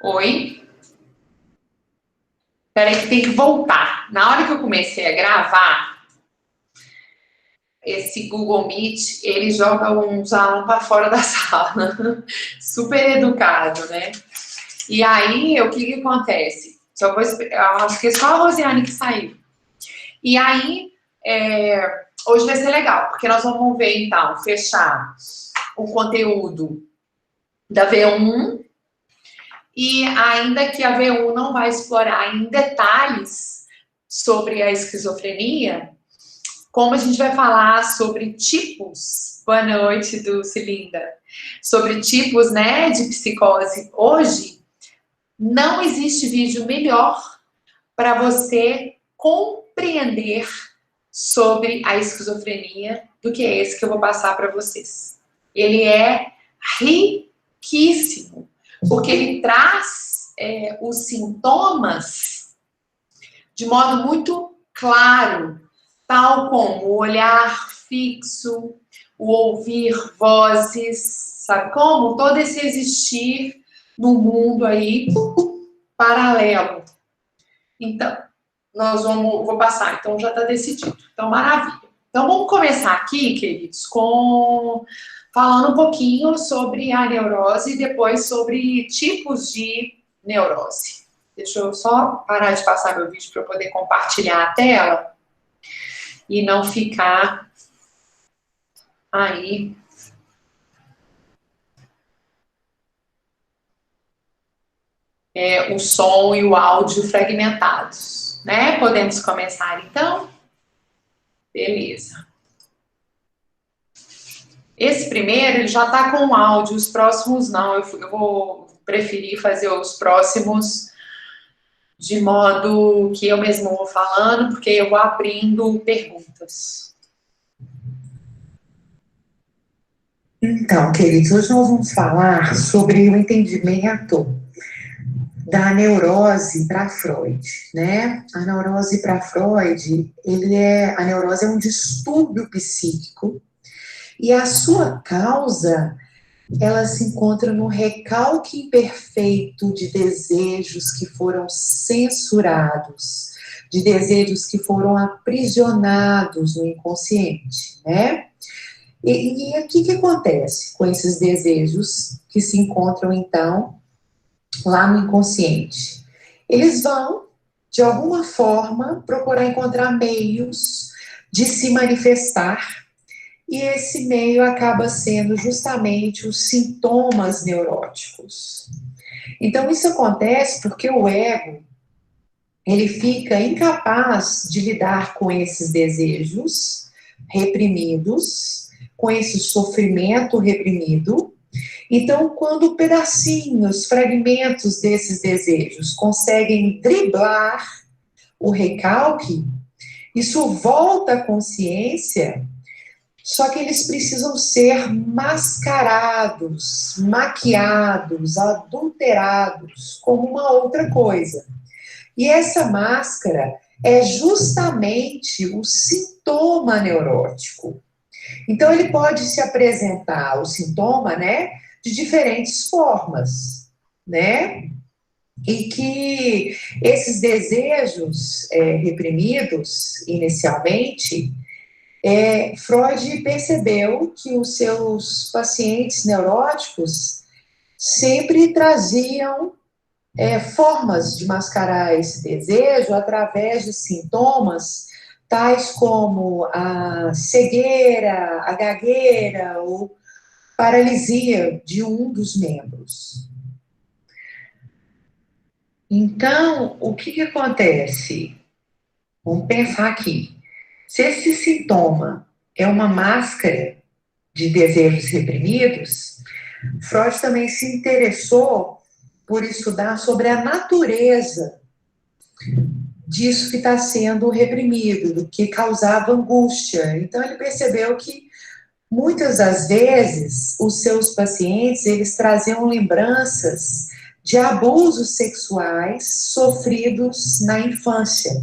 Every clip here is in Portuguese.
Oi? Peraí que tem que voltar. Na hora que eu comecei a gravar, esse Google Meet, ele joga uns alunos para fora da sala. Super educado, né? E aí, o que acontece? Eu acho que é só a Rosiane que saiu. E aí, hoje vai ser legal, porque nós vamos ver, então, fechar o conteúdo da V1, e ainda que a V1 não vai explorar em detalhes sobre a esquizofrenia, como a gente vai falar sobre tipos, boa noite, Dulce, linda, sobre tipos, né, de psicose hoje, não existe vídeo melhor para você compreender sobre a esquizofrenia do que esse que eu vou passar para vocês. Ele é riquíssimo, porque ele traz os sintomas de modo muito claro, tal como o olhar fixo, o ouvir vozes, sabe como? Todo esse existir no mundo aí paralelo. Então, vou passar, então já está decidido. Então, maravilha. Então, vamos começar aqui, queridos, falando um pouquinho sobre a neurose e depois sobre tipos de neurose. Deixa eu só parar de passar meu vídeo para eu poder compartilhar a tela e não ficar aí. O som e o áudio fragmentados, né? Podemos começar, então? Beleza. Esse primeiro, ele já está com áudio, os próximos não. Eu vou preferir fazer os próximos de modo que eu mesmo vou falando, porque eu vou abrindo perguntas. Então, queridos, hoje nós vamos falar sobre o entendimento da neurose para Freud, né? A neurose para Freud, a neurose é um distúrbio psíquico e a sua causa, ela se encontra no recalque imperfeito de desejos que foram censurados, de desejos que foram aprisionados no inconsciente, né? E o que acontece com esses desejos que se encontram, então, lá no inconsciente? Eles vão, de alguma forma, procurar encontrar meios de se manifestar, e esse meio acaba sendo justamente os sintomas neuróticos. Então, isso acontece porque o ego, ele fica incapaz de lidar com esses desejos reprimidos, com esse sofrimento reprimido. Então, quando pedacinhos, fragmentos desses desejos conseguem driblar o recalque, isso volta à consciência, só que eles precisam ser mascarados, maquiados, adulterados como uma outra coisa. E essa máscara é justamente o sintoma neurótico. Então, ele pode se apresentar, o sintoma, né, de diferentes formas, né? E que esses desejos reprimidos, inicialmente, Freud percebeu que os seus pacientes neuróticos sempre traziam formas de mascarar esse desejo através de sintomas tais como a cegueira, a gagueira ou paralisia de um dos membros. Então, o que acontece? Vamos pensar aqui. Se esse sintoma é uma máscara de desejos reprimidos, Freud também se interessou por estudar sobre a natureza disso que está sendo reprimido, do que causava angústia. Então, ele percebeu que, muitas das vezes, os seus pacientes, eles traziam lembranças de abusos sexuais sofridos na infância.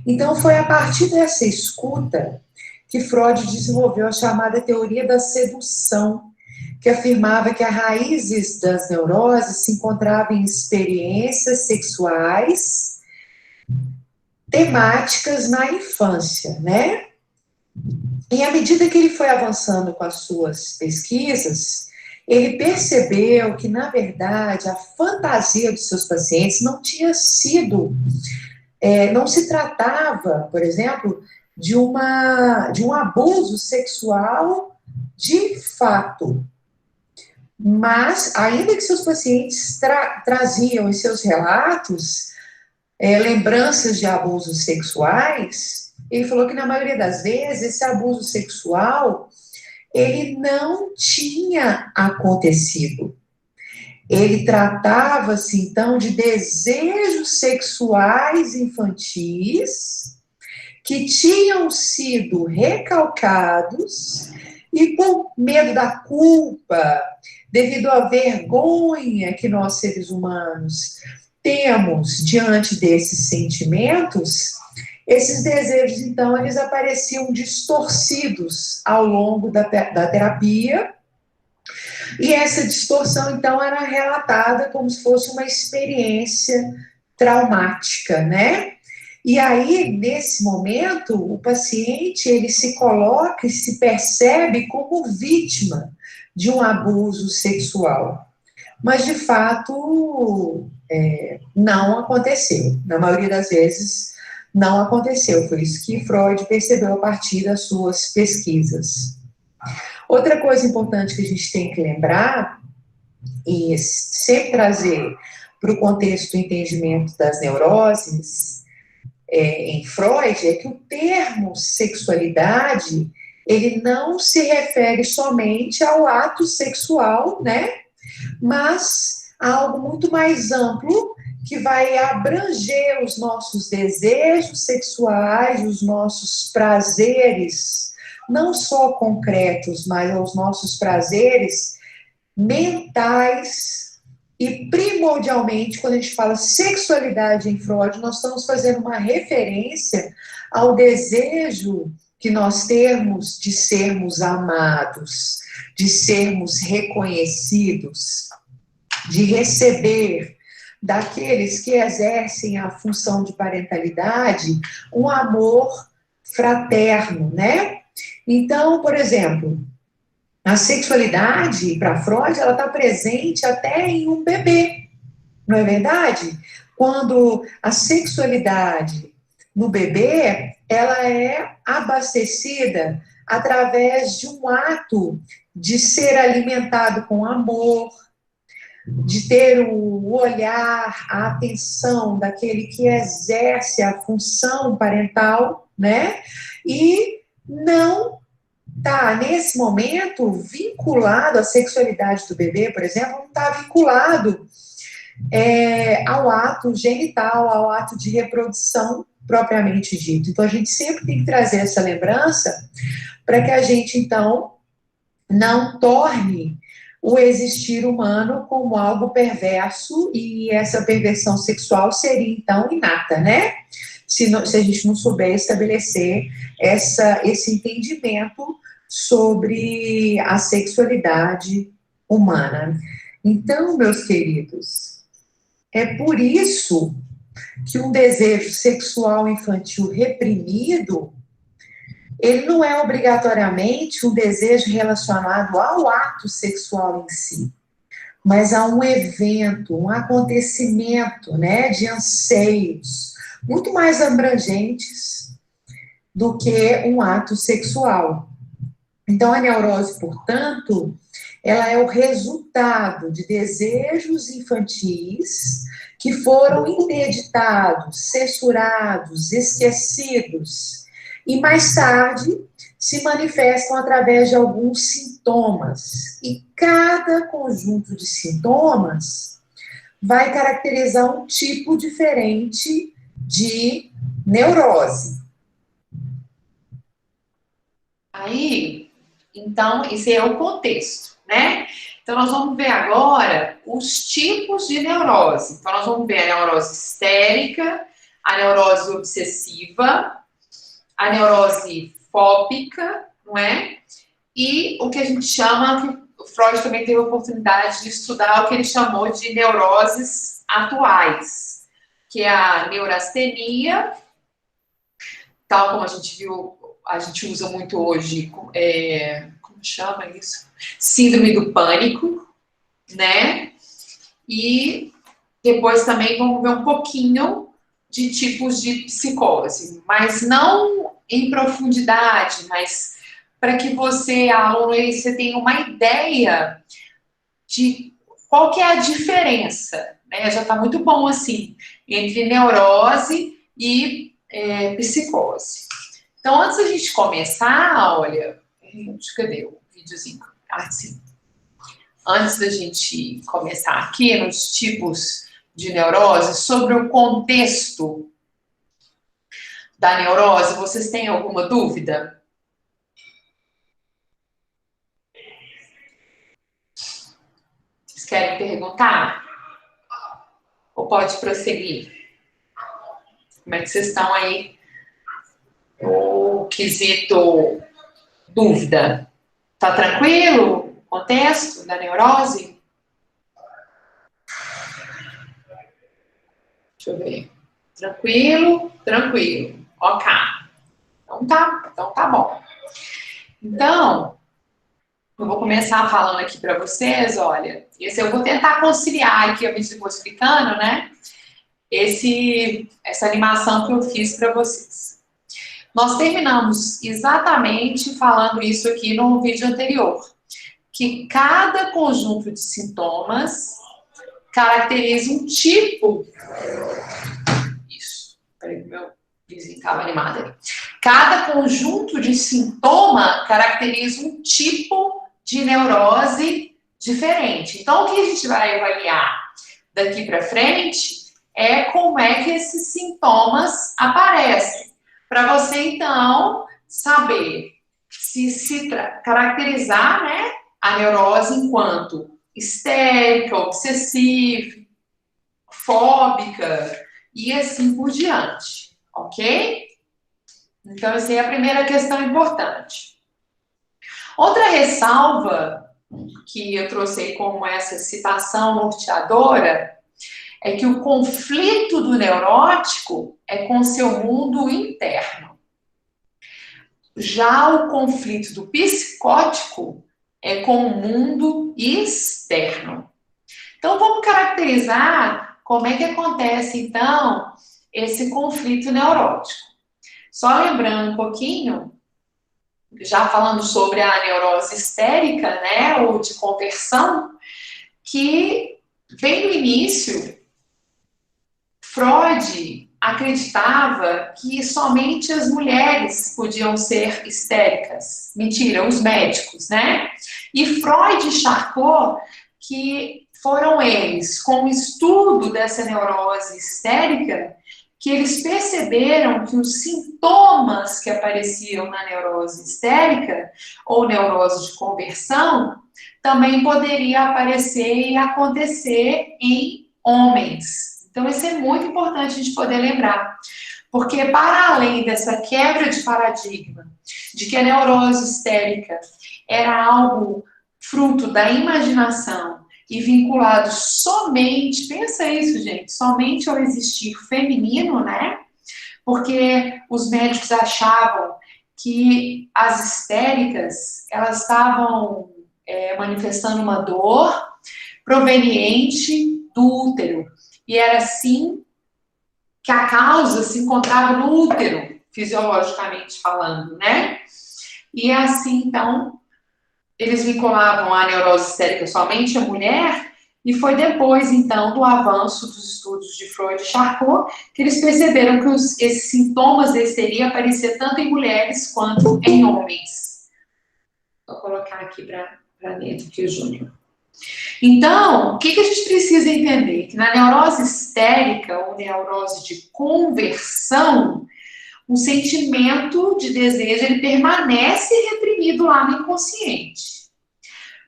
Então, foi a partir dessa escuta que Freud desenvolveu a chamada teoria da sedução, que afirmava que as raízes das neuroses se encontravam em experiências sexuais temáticas na infância, né? E à medida que ele foi avançando com as suas pesquisas, ele percebeu que, na verdade, a fantasia dos seus pacientes não tinha sido, não se tratava, por exemplo, de um abuso sexual de fato. Mas, ainda que seus pacientes traziam em seus relatos lembranças de abusos sexuais, ele falou que, na maioria das vezes, esse abuso sexual, ele não tinha acontecido. Ele tratava-se, então, de desejos sexuais infantis que tinham sido recalcados e, por medo da culpa, devido à vergonha que nós, seres humanos, temos diante desses sentimentos, esses desejos, então, eles apareciam distorcidos ao longo da terapia, e essa distorção, então, era relatada como se fosse uma experiência traumática, né? E aí, nesse momento, o paciente, ele se coloca e se percebe como vítima de um abuso sexual. Mas, de fato, não aconteceu. Na maioria das vezes, não aconteceu. Foi isso que Freud percebeu a partir das suas pesquisas. Outra coisa importante que a gente tem que lembrar, e sempre trazer para o contexto do entendimento das neuroses, em Freud, é que o termo sexualidade, ele não se refere somente ao ato sexual, né? Mas a algo muito mais amplo, que vai abranger os nossos desejos sexuais, os nossos prazeres, não só concretos, mas os nossos prazeres mentais. E, primordialmente, quando a gente fala sexualidade em Freud, nós estamos fazendo uma referência ao desejo que nós temos de sermos amados, de sermos reconhecidos, de receber daqueles que exercem a função de parentalidade um amor fraterno, né? Então, por exemplo, a sexualidade, para Freud, ela está presente até em um bebê, não é verdade? Quando a sexualidade no bebê, ela é abastecida através de um ato de ser alimentado com amor, de ter o olhar, a atenção daquele que exerce a função parental, né? E não está, nesse momento, vinculado à sexualidade do bebê, por exemplo, não está vinculado ao ato genital, ao ato de reprodução propriamente dito. Então, a gente sempre tem que trazer essa lembrança para que a gente, então, não torne o existir humano como algo perverso, e essa perversão sexual seria, então, inata, né? Se a gente não souber estabelecer esse entendimento sobre a sexualidade humana. Então, meus queridos, é por isso que um desejo sexual infantil reprimido, ele não é obrigatoriamente um desejo relacionado ao ato sexual em si, mas a um evento, um acontecimento, né, de anseios muito mais abrangentes do que um ato sexual. Então, a neurose, portanto, ela é o resultado de desejos infantis que foram interditados, censurados, esquecidos, e mais tarde se manifestam através de alguns sintomas. E cada conjunto de sintomas vai caracterizar um tipo diferente de neurose. Aí, então, esse é o contexto, né? Então, nós vamos ver agora os tipos de neurose. Então, nós vamos ver a neurose histérica, a neurose obsessiva, a neurose fóbica, não é? E o que a gente chama, que Freud também teve a oportunidade de estudar o que ele chamou de neuroses atuais, que é a neurastenia, tal como a gente viu, a gente usa muito hoje, como chama isso? Síndrome do pânico, né? E depois também vamos ver um pouquinho de tipos de psicose, mas não em profundidade, mas para que você, aluno, você tenha uma ideia de qual que é a diferença, né? Já está muito bom assim, entre neurose e psicose. Então, antes da gente começar, olha, cadê o videozinho? Ah, sim. Antes da gente começar aqui nos tipos de neurose, sobre o contexto da neurose, vocês têm alguma dúvida? Vocês querem perguntar? Ou pode prosseguir? Como é que vocês estão aí? O quesito dúvida. Tá tranquilo o contexto da neurose? Deixa eu ver. Tranquilo, tranquilo. Ok. Então tá bom. Então, eu vou começar falando aqui para vocês, olha, eu vou tentar conciliar aqui, à medida que eu vou explicando, né? Essa animação que eu fiz para vocês. Nós terminamos exatamente falando isso aqui no vídeo anterior, que cada conjunto de sintomas caracteriza um tipo. Isso, peraí, meu vizinho estava animado ali. Cada conjunto de sintoma caracteriza um tipo de neurose diferente. Então, o que a gente vai avaliar daqui para frente é como é que esses sintomas aparecem. Para você, então, saber se caracterizar, né, a neurose enquanto histérica, obsessiva, fóbica e assim por diante, ok? Então, essa é a primeira questão importante. Outra ressalva que eu trouxe aí como essa citação norteadora é que o conflito do neurótico é com seu mundo interno. Já o conflito do psicótico é com o mundo externo. Então, vamos caracterizar como é que acontece, então, esse conflito neurótico. Só lembrando um pouquinho, já falando sobre a neurose histérica, né, ou de conversão, que bem no início, Freud acreditava que somente as mulheres podiam ser histéricas. Mentira, os médicos, né? E Freud e Charcot, que foram eles, com o estudo dessa neurose histérica, que eles perceberam que os sintomas que apareciam na neurose histérica ou neurose de conversão também poderia aparecer e acontecer em homens. Então, isso é muito importante a gente poder lembrar, porque para além dessa quebra de paradigma, de que a neurose histérica era algo fruto da imaginação e vinculado somente, pensa isso, gente, somente ao existir feminino, né? Porque os médicos achavam que as histéricas, elas estavam manifestando uma dor proveniente do útero. E era assim que a causa se encontrava no útero, fisiologicamente falando, né? E assim, então, eles vinculavam a neurose histérica somente à mulher, e foi depois, então, do avanço dos estudos de Freud e Charcot, que eles perceberam que esses sintomas da histeria apareciam tanto em mulheres quanto em homens. Vou colocar aqui para dentro aqui o Júnior. Então, o que a gente precisa entender? Que na neurose histérica ou neurose de conversão, o sentimento de desejo ele permanece reprimido lá no inconsciente.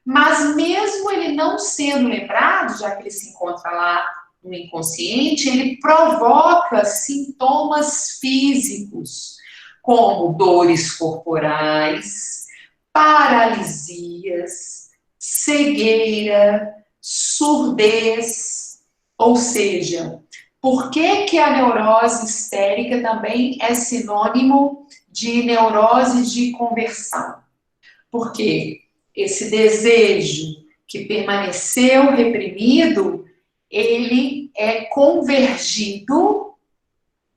Mas mesmo ele não sendo lembrado, já que ele se encontra lá no inconsciente, ele provoca sintomas físicos, como dores corporais, paralisias, cegueira, surdez, ou seja, por que que a neurose histérica também é sinônimo de neurose de conversão? Porque esse desejo que permaneceu reprimido, ele é convergido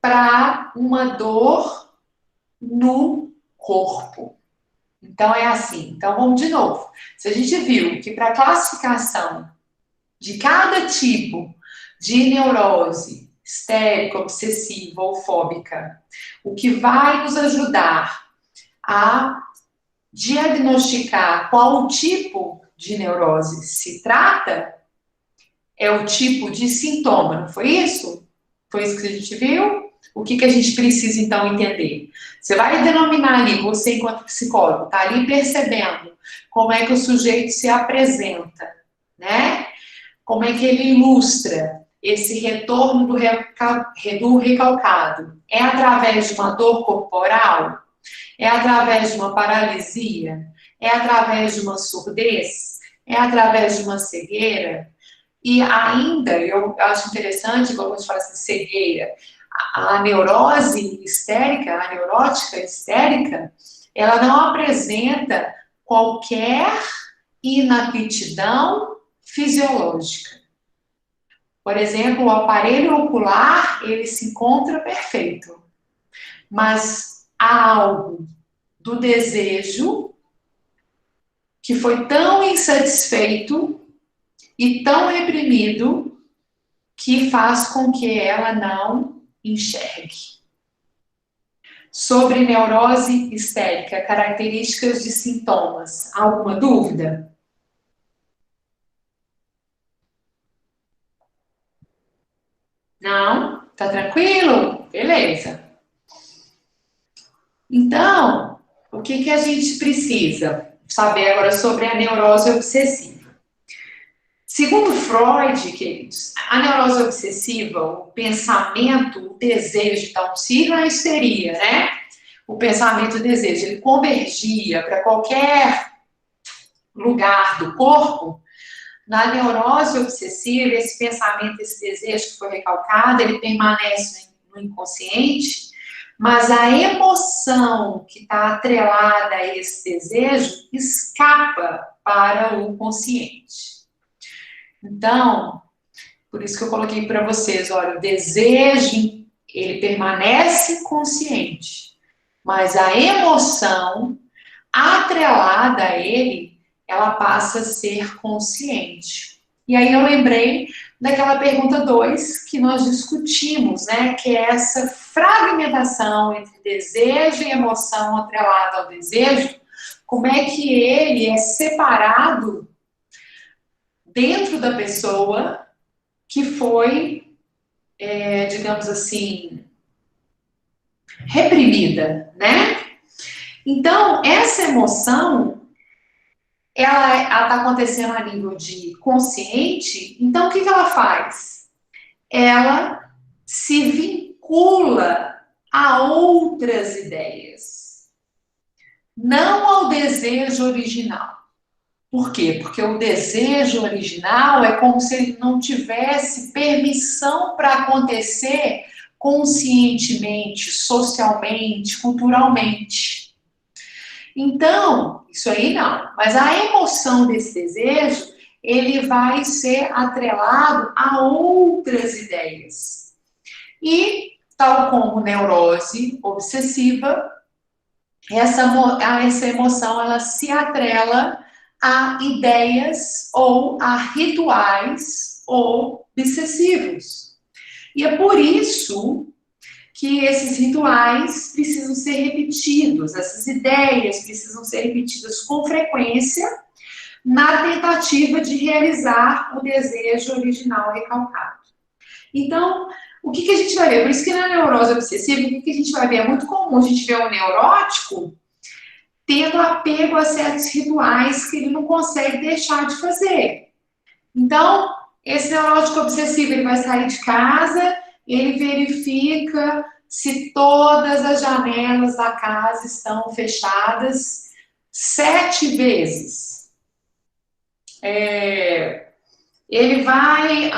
para uma dor no corpo. Então, é assim. Então, vamos de novo. Se a gente viu que para a classificação de cada tipo de neurose, histérica, obsessiva ou fóbica, o que vai nos ajudar a diagnosticar qual o tipo de neurose se trata é o tipo de sintoma, não foi isso? Foi isso que a gente viu? O que a gente precisa, então, entender? Você vai denominar ali, você enquanto psicólogo, tá ali percebendo como é que o sujeito se apresenta, né? Como é que ele ilustra esse retorno do recalcado? É através de uma dor corporal? É através de uma paralisia? É através de uma surdez? É através de uma cegueira? E ainda, eu acho interessante, quando a gente fala assim, cegueira, a neurose histérica, a neurótica histérica, ela não apresenta qualquer inaptidão fisiológica. Por exemplo, o aparelho ocular, ele se encontra perfeito, mas há algo do desejo que foi tão insatisfeito e tão reprimido que faz com que ela não enxergue. Sobre neurose histérica, características de sintomas, alguma dúvida? Não? Tá tranquilo? Beleza. Então, o que a gente precisa saber agora sobre a neurose obsessiva? Segundo Freud, queridos, a neurose obsessiva, o pensamento, o desejo, então, sigla a histeria, né? O pensamento e o desejo, ele convergia para qualquer lugar do corpo. Na neurose obsessiva, esse pensamento, esse desejo que foi recalcado, ele permanece no inconsciente, mas a emoção que está atrelada a esse desejo escapa para o consciente. Então, por isso que eu coloquei para vocês, olha, o desejo, ele permanece consciente, mas a emoção atrelada a ele, ela passa a ser consciente. E aí eu lembrei daquela pergunta 2 que nós discutimos, né? Que é essa fragmentação entre desejo e emoção atrelada ao desejo, como é que ele é separado dentro da pessoa que foi, digamos assim, reprimida, né? Então, essa emoção, ela está acontecendo a nível de consciente, então o que ela faz? Ela se vincula a outras ideias, não ao desejo original. Por quê? Porque o desejo original é como se ele não tivesse permissão para acontecer conscientemente, socialmente, culturalmente. Então, isso aí não. Mas a emoção desse desejo, ele vai ser atrelado a outras ideias. E, tal como neurose obsessiva, essa emoção, ela se atrela a ideias ou a rituais obsessivos. E é por isso que esses rituais precisam ser repetidos, essas ideias precisam ser repetidas com frequência na tentativa de realizar o desejo original recalcado. Então, o que a gente vai ver? Por isso que na neurose obsessiva, o que a gente vai ver? É muito comum a gente ver um neurótico tendo apego a certos rituais que ele não consegue deixar de fazer. Então, esse neurótico obsessivo, ele vai sair de casa, ele verifica se todas as janelas da casa estão fechadas 7 vezes. Ele vai,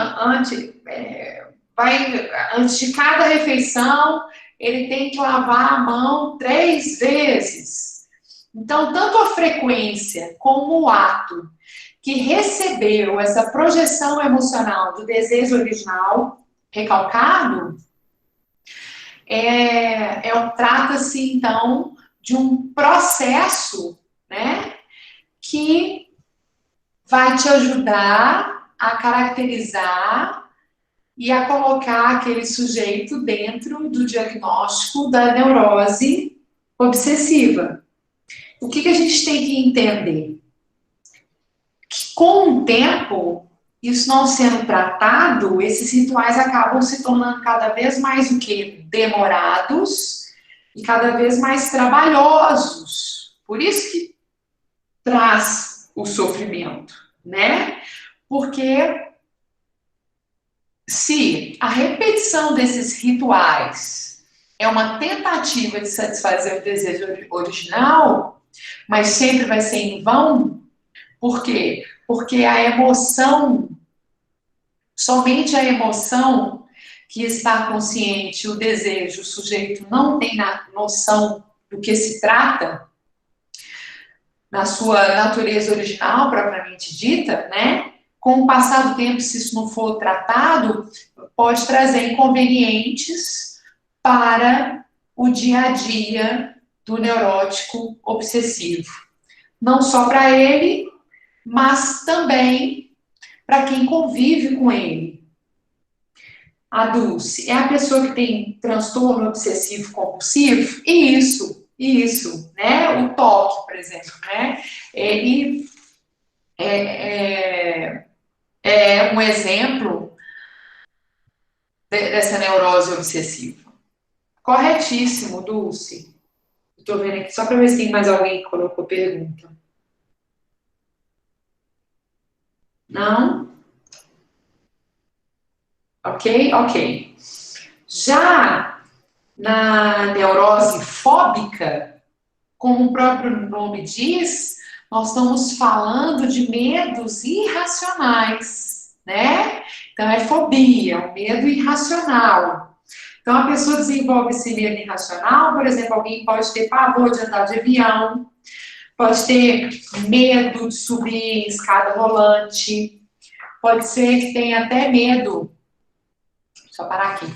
antes de cada refeição, ele tem que lavar a mão 3 vezes. Então, tanto a frequência como o ato que recebeu essa projeção emocional do desejo original recalcado, trata-se, então, de um processo, né, que vai te ajudar a caracterizar e a colocar aquele sujeito dentro do diagnóstico da neurose obsessiva. O que a gente tem que entender? Que com o tempo, isso não sendo tratado, esses rituais acabam se tornando cada vez mais o quê? Demorados e cada vez mais trabalhosos. Por isso que traz o sofrimento, né? Porque se a repetição desses rituais é uma tentativa de satisfazer o desejo original, mas sempre vai ser em vão, por quê? Porque a emoção, somente a emoção que está consciente, o desejo, o sujeito não tem noção do que se trata, na sua natureza original, propriamente dita, né? Com o passar do tempo, se isso não for tratado, pode trazer inconvenientes para o dia a dia do neurótico obsessivo. Não só para ele, mas também para quem convive com ele. A Dulce é a pessoa que tem transtorno obsessivo compulsivo? Isso, né? O toque, por exemplo, né? Ele é um exemplo dessa neurose obsessiva. Corretíssimo, Dulce. Estou vendo aqui, só para ver se tem mais alguém que colocou pergunta. Não? Ok. Já na neurose fóbica, como o próprio nome diz, nós estamos falando de medos irracionais, né? Então, é fobia, um medo irracional. Então, a pessoa desenvolve esse medo irracional, por exemplo, alguém pode ter pavor de andar de avião, pode ter medo de subir em escada rolante, pode ser que tenha até medo. Deixa eu parar aqui.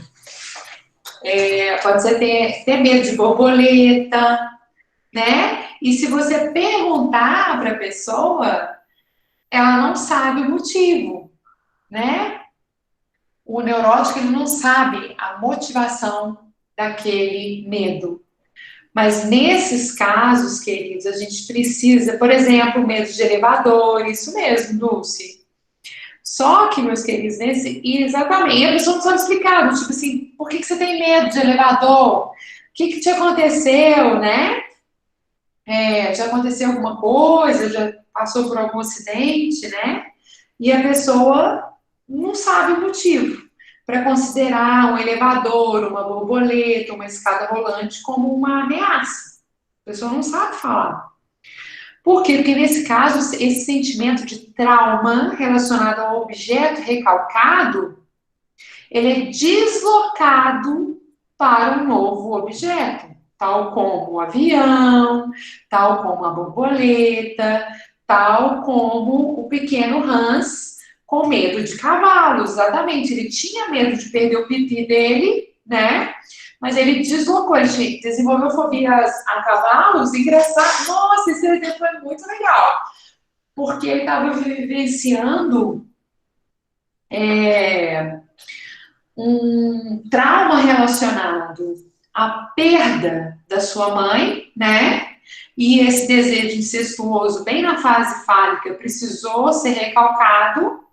Pode ser ter medo de borboleta, né? E se você perguntar para a pessoa, ela não sabe o motivo, né? O neurótico, ele não sabe a motivação daquele medo. Mas nesses casos, queridos, a gente precisa, por exemplo, medo de elevador, isso mesmo, Dulce. Só que, meus queridos, exatamente, a pessoa não sabe explicar, tipo assim, por que você tem medo de elevador? O que te aconteceu, né? Já aconteceu alguma coisa, já passou por algum acidente, né? E a pessoa não sabe o motivo para considerar um elevador, uma borboleta, uma escada rolante como uma ameaça. A pessoa não sabe falar. Por quê? Porque nesse caso, esse sentimento de trauma relacionado ao objeto recalcado, ele é deslocado para um novo objeto, tal como o avião, tal como a borboleta, tal como o pequeno Hans com medo de cavalos, exatamente. Ele tinha medo de perder o pipi dele, né? Mas ele deslocou, ele desenvolveu fobias a cavalos. Engraçado. Nossa, esse exemplo é muito legal. Porque ele estava vivenciando um trauma relacionado à perda da sua mãe, né? E esse desejo incestuoso, bem na fase fálica, precisou ser recalcado.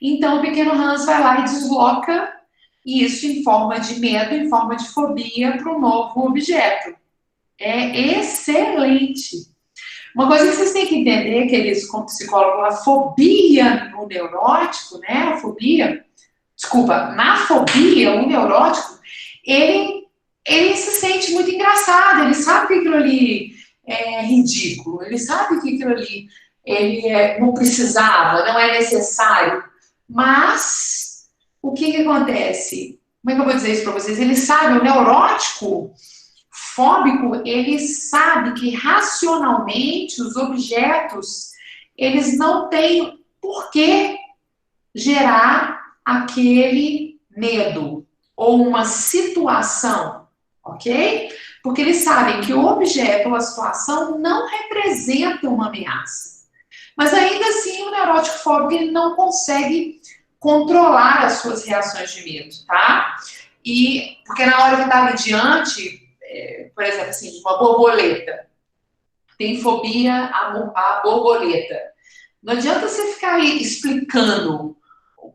Então, o pequeno Hans vai lá e desloca isso em forma de medo, em forma de fobia para um novo objeto. É excelente. Uma coisa que vocês têm que entender, queridos, como psicólogo, a fobia no neurótico, né? Na fobia, o neurótico, ele se sente muito engraçado, ele sabe que aquilo ali é ridículo, ele sabe que aquilo ali não precisava, não é necessário. Mas o que acontece? Como é que eu vou dizer isso para vocês? Ele sabe, o neurótico fóbico, ele sabe que racionalmente os objetos, eles não têm por que gerar aquele medo ou uma situação, ok? Porque eles sabem que o objeto ou a situação não representa uma ameaça. Mas ainda assim, o neurótico fóbico ele não consegue controlar as suas reações de medo, tá? E porque na hora que está ali diante, por exemplo, assim, de uma borboleta, tem fobia à borboleta. Não adianta você ficar aí explicando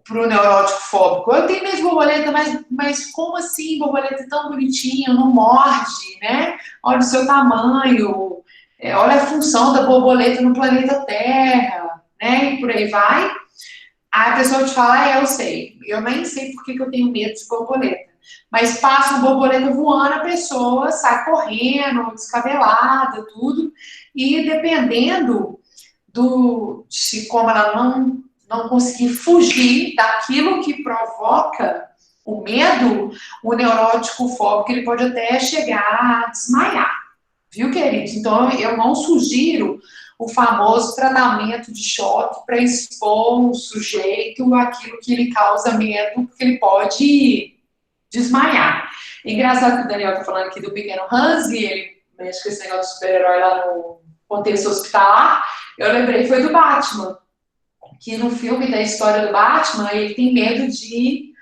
para o neurótico fóbico, eu tenho medo de borboleta, mas como assim, borboleta tão bonitinha, não morde, né? Olha o seu tamanho, olha a função da borboleta no planeta Terra, né? E por aí vai. Aí a pessoa te fala, eu sei, eu nem sei por que eu tenho medo de borboleta. Mas passa uma borboleta voando, a pessoa sai correndo, descabelada, tudo. E dependendo de como ela não conseguir fugir daquilo que provoca o medo, o neurótico fóbico ele pode até chegar a desmaiar, viu, queridos? Então, eu não sugiro o famoso tratamento de choque para expor o sujeito àquilo que ele causa medo, porque ele pode desmaiar. Engraçado que o Daniel está falando aqui do pequeno Hans, e ele mexe com esse negócio de super-herói lá no contexto hospitalar. Eu lembrei, foi do Batman, que no filme da história do Batman, ele tem medo de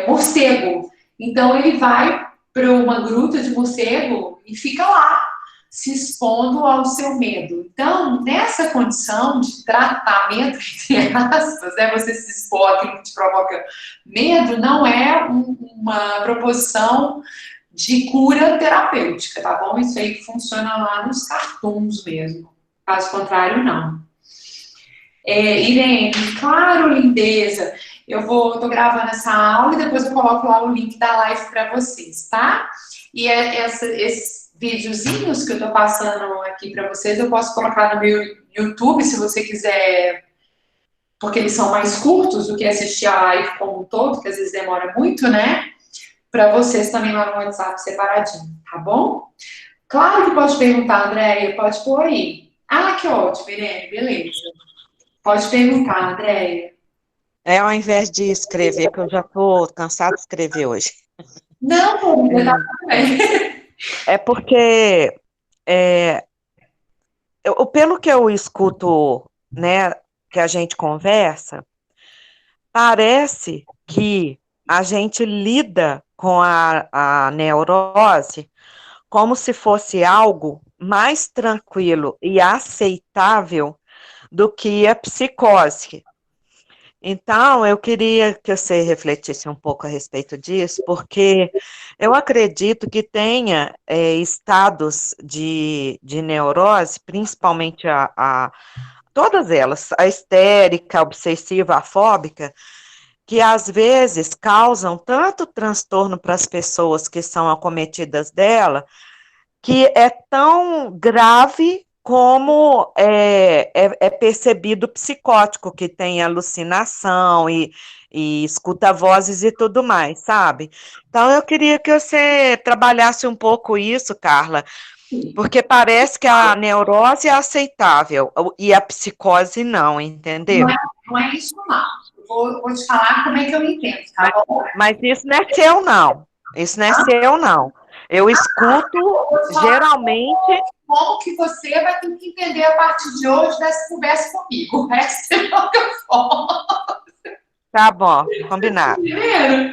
morcego. Então ele vai para uma gruta de morcego e fica lá, se expondo ao seu medo. Então, nessa condição de tratamento, entre aspas, né, você se expor àquilo que te provoca medo, não é uma proposição de cura terapêutica, tá bom? Isso aí funciona lá nos cartoons mesmo. Caso contrário, não. Irene, claro, lindeza. Tô gravando essa aula e depois eu coloco lá o link da live para vocês, tá? E esses videozinhos que eu tô passando aqui para vocês, eu posso colocar no meu YouTube, se você quiser, porque eles são mais curtos do que assistir a live como um todo, que às vezes demora muito, né? Para vocês também lá no WhatsApp separadinho, tá bom? Claro que pode perguntar, Andréia, pode pôr aí. Ah, que ótimo, Irene, beleza. Pode perguntar, Andréia. Ao invés de escrever, que eu já estou cansada de escrever hoje. Não, tá tudo bem. Porque, pelo que eu escuto, né, que a gente conversa, parece que a gente lida com a neurose como se fosse algo mais tranquilo e aceitável do que a psicose. Então, eu queria que você refletisse um pouco a respeito disso, porque eu acredito que tenha estados de neurose, principalmente todas elas, a histérica, a obsessiva, a fóbica, que às vezes causam tanto transtorno para as pessoas que são acometidas dela, que é tão grave como é percebido psicótico, que tem alucinação e escuta vozes e tudo mais, sabe? Então, eu queria que você trabalhasse um pouco isso, Carla, porque parece que a neurose é aceitável e a psicose não, entendeu? Não é isso, não. Vou te falar como é que eu entendo, tá bom? Mas isso não é seu, não. Isso não é seu, não. Eu escuto, geralmente... Como que você vai ter que entender a partir de hoje dessa conversa comigo. O resto é o que eu falo. Tá bom, combinado. Primeiro,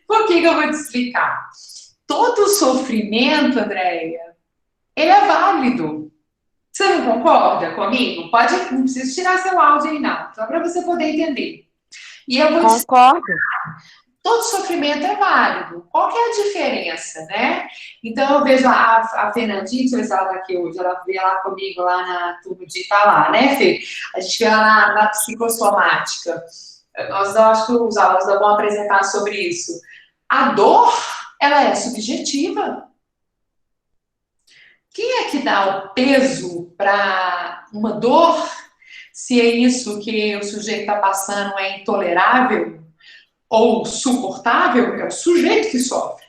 por que eu vou te explicar? Todo sofrimento, Andréia, ele é válido. Você não concorda comigo? Não precisa tirar seu áudio aí, não. Só para você poder entender. E eu vou te Concordo. Todo sofrimento é válido. Qual que é a diferença, né? Então, eu vejo a Fernandinha, deixa eu ver se ela está aqui hoje, ela veio lá comigo, lá na turma de falar, né, Fê? A gente vê lá na psicossomática. Nós acho que os alunos vão apresentar sobre isso. A dor, ela é subjetiva. Quem é que dá o peso para uma dor, se é isso que o sujeito está passando é intolerável ou suportável, é o sujeito que sofre.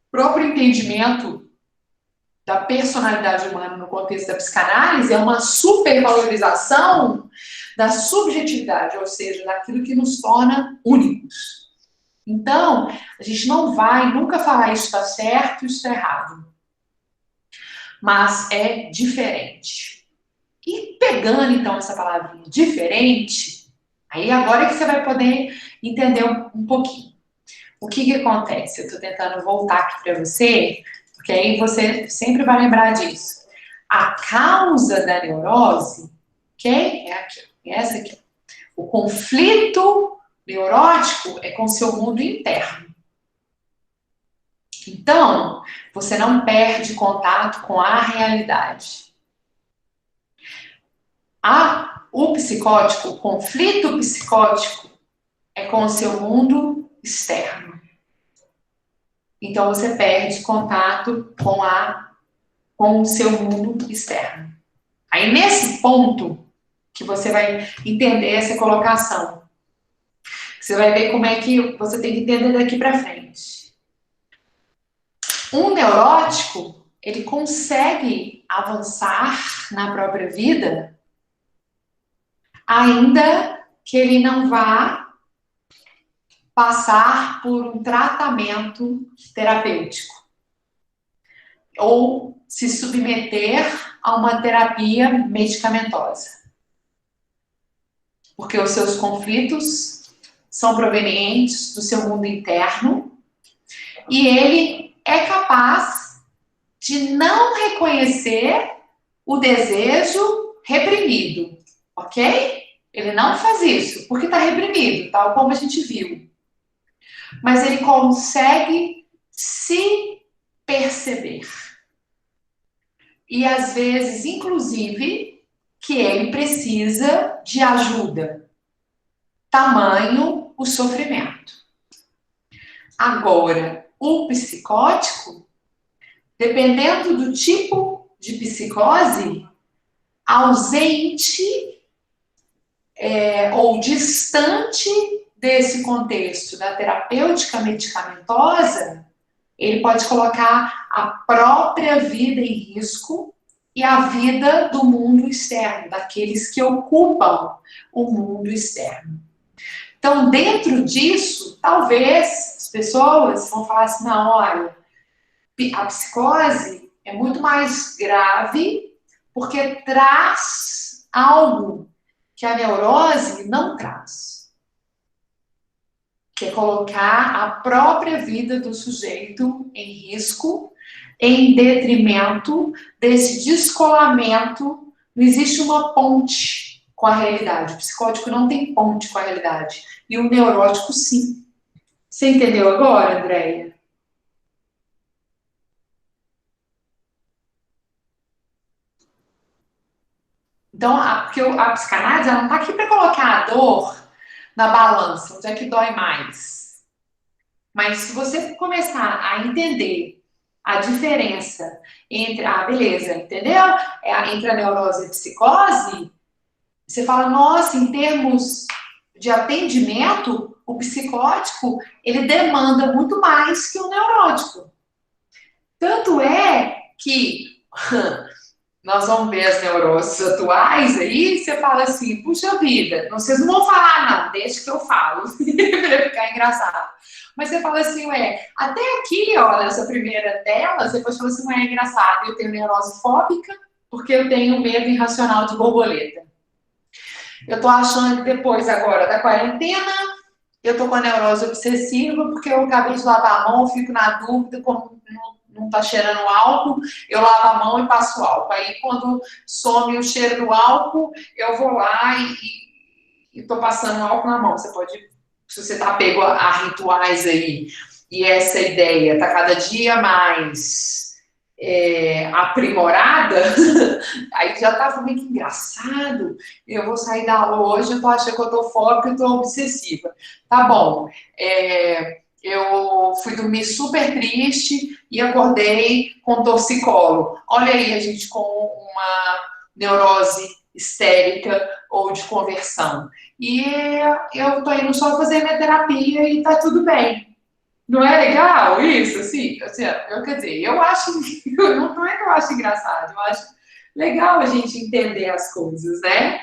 O próprio entendimento da personalidade humana no contexto da psicanálise é uma supervalorização da subjetividade, ou seja, daquilo que nos torna únicos. Então, a gente não vai nunca falar isso está certo, isso está errado. Mas é diferente. E pegando, então, essa palavrinha diferente, aí agora é que você vai poder entender um pouquinho. O que acontece? Eu estou tentando voltar aqui para você, porque aí você sempre vai lembrar disso. A causa da neurose, ok? É aqui, é essa aqui. O conflito neurótico é com o seu mundo interno. Então, você não perde contato com a realidade. O psicótico, o conflito psicótico é com o seu mundo externo. Então, você perde contato com o seu mundo externo. Aí, nesse ponto, que você vai entender essa colocação. Você vai ver como é que você tem que entender daqui para frente. Um neurótico, ele consegue avançar na própria vida, ainda que ele não vá passar por um tratamento terapêutico ou se submeter a uma terapia medicamentosa. Porque os seus conflitos são provenientes do seu mundo interno e ele é capaz de não reconhecer o desejo reprimido, ok? Ele não faz isso porque está reprimido, tal como a gente viu. Mas ele consegue se perceber. E às vezes, inclusive, que ele precisa de ajuda. Tamanho o sofrimento. Agora, o psicótico, dependendo do tipo de psicose, ausente ou distante desse contexto da terapêutica medicamentosa, ele pode colocar a própria vida em risco e a vida do mundo externo, daqueles que ocupam o mundo externo. Então, dentro disso, talvez as pessoas vão falar assim, não, olha, a psicose é muito mais grave porque traz algo que a neurose não traz. Que é colocar a própria vida do sujeito em risco, em detrimento desse descolamento. Não existe uma ponte com a realidade. O psicótico não tem ponte com a realidade. E o neurótico, sim. Você entendeu agora, Andréia? Então, porque a psicanálise ela não está aqui para colocar a dor na balança, onde é que dói mais. Mas se você começar a entender a diferença entre... beleza, entendeu? Entre a neurose e a psicose, você fala, nossa, em termos de atendimento, o psicótico, ele demanda muito mais que o neurótico. Tanto é que... nós vamos ver as neuroses atuais aí, você fala assim, puxa vida, vocês não vão falar não, deixa que eu falo, para ficar engraçado. Mas você fala assim, até aqui, ó, nessa primeira tela, você pode falar assim, é engraçado, eu tenho neurose fóbica, porque eu tenho medo irracional de borboleta. Eu tô achando que depois agora da quarentena, eu tô com a neurose obsessiva, porque eu acabei de lavar a mão, fico na dúvida, como não tá cheirando álcool, eu lavo a mão e passo álcool. Aí, quando some o cheiro do álcool, eu vou lá e tô passando álcool na mão. Você pode, se você tá pego a rituais aí, e essa ideia tá cada dia mais aprimorada, aí já tava meio que engraçado. Eu vou sair da aula hoje, eu tô achando que eu tô fóbica e tô obsessiva. Tá bom. Eu fui dormir super triste e acordei com torcicolo. Olha aí, a gente com uma neurose histérica ou de conversão. E eu tô indo só fazer minha terapia e tá tudo bem. Não é legal isso? Assim, eu quer dizer, eu acho, não é que eu acho engraçado, eu acho legal a gente entender as coisas, né?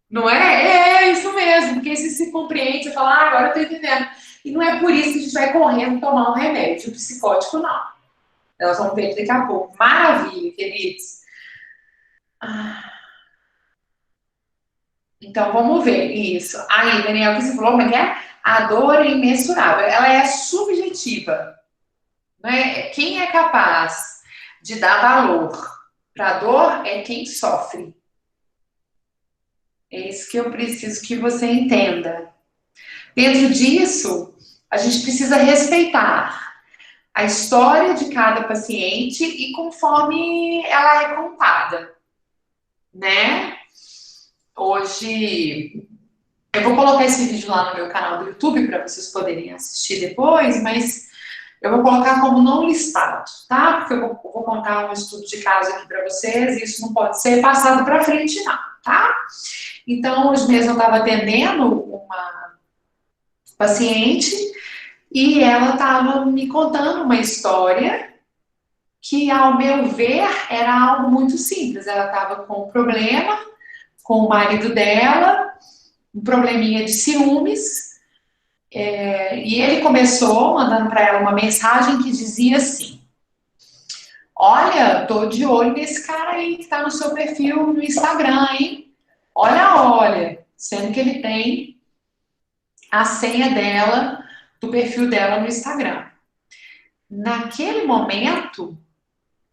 Não é? É isso mesmo, porque se se compreende, você fala, agora eu tô entendendo. E não é por isso que a gente vai correndo tomar um remédio psicótico, não. Nós vamos ver daqui a pouco. Maravilha, queridos. Então, vamos ver isso. Aí, Daniel, o que você falou, como é que é? A dor é imensurável. Ela é subjetiva. Né? Quem é capaz de dar valor para a dor é quem sofre. É isso que eu preciso que você entenda. Dentro disso, a gente precisa respeitar a história de cada paciente e conforme ela é contada, né? Hoje, eu vou colocar esse vídeo lá no meu canal do YouTube para vocês poderem assistir depois, mas eu vou colocar como não listado, tá? Porque eu vou contar um estudo de caso aqui para vocês e isso não pode ser passado para frente, não, tá? Então, hoje mesmo eu estava atendendo uma paciente e ela estava me contando uma história que, ao meu ver, era algo muito simples. Ela estava com um problema com o marido dela, um probleminha de ciúmes, e ele começou mandando para ela uma mensagem que dizia assim: olha, tô de olho nesse cara aí que tá no seu perfil no Instagram, hein? Olha, sendo que ele tem a senha dela, do perfil dela no Instagram. Naquele momento,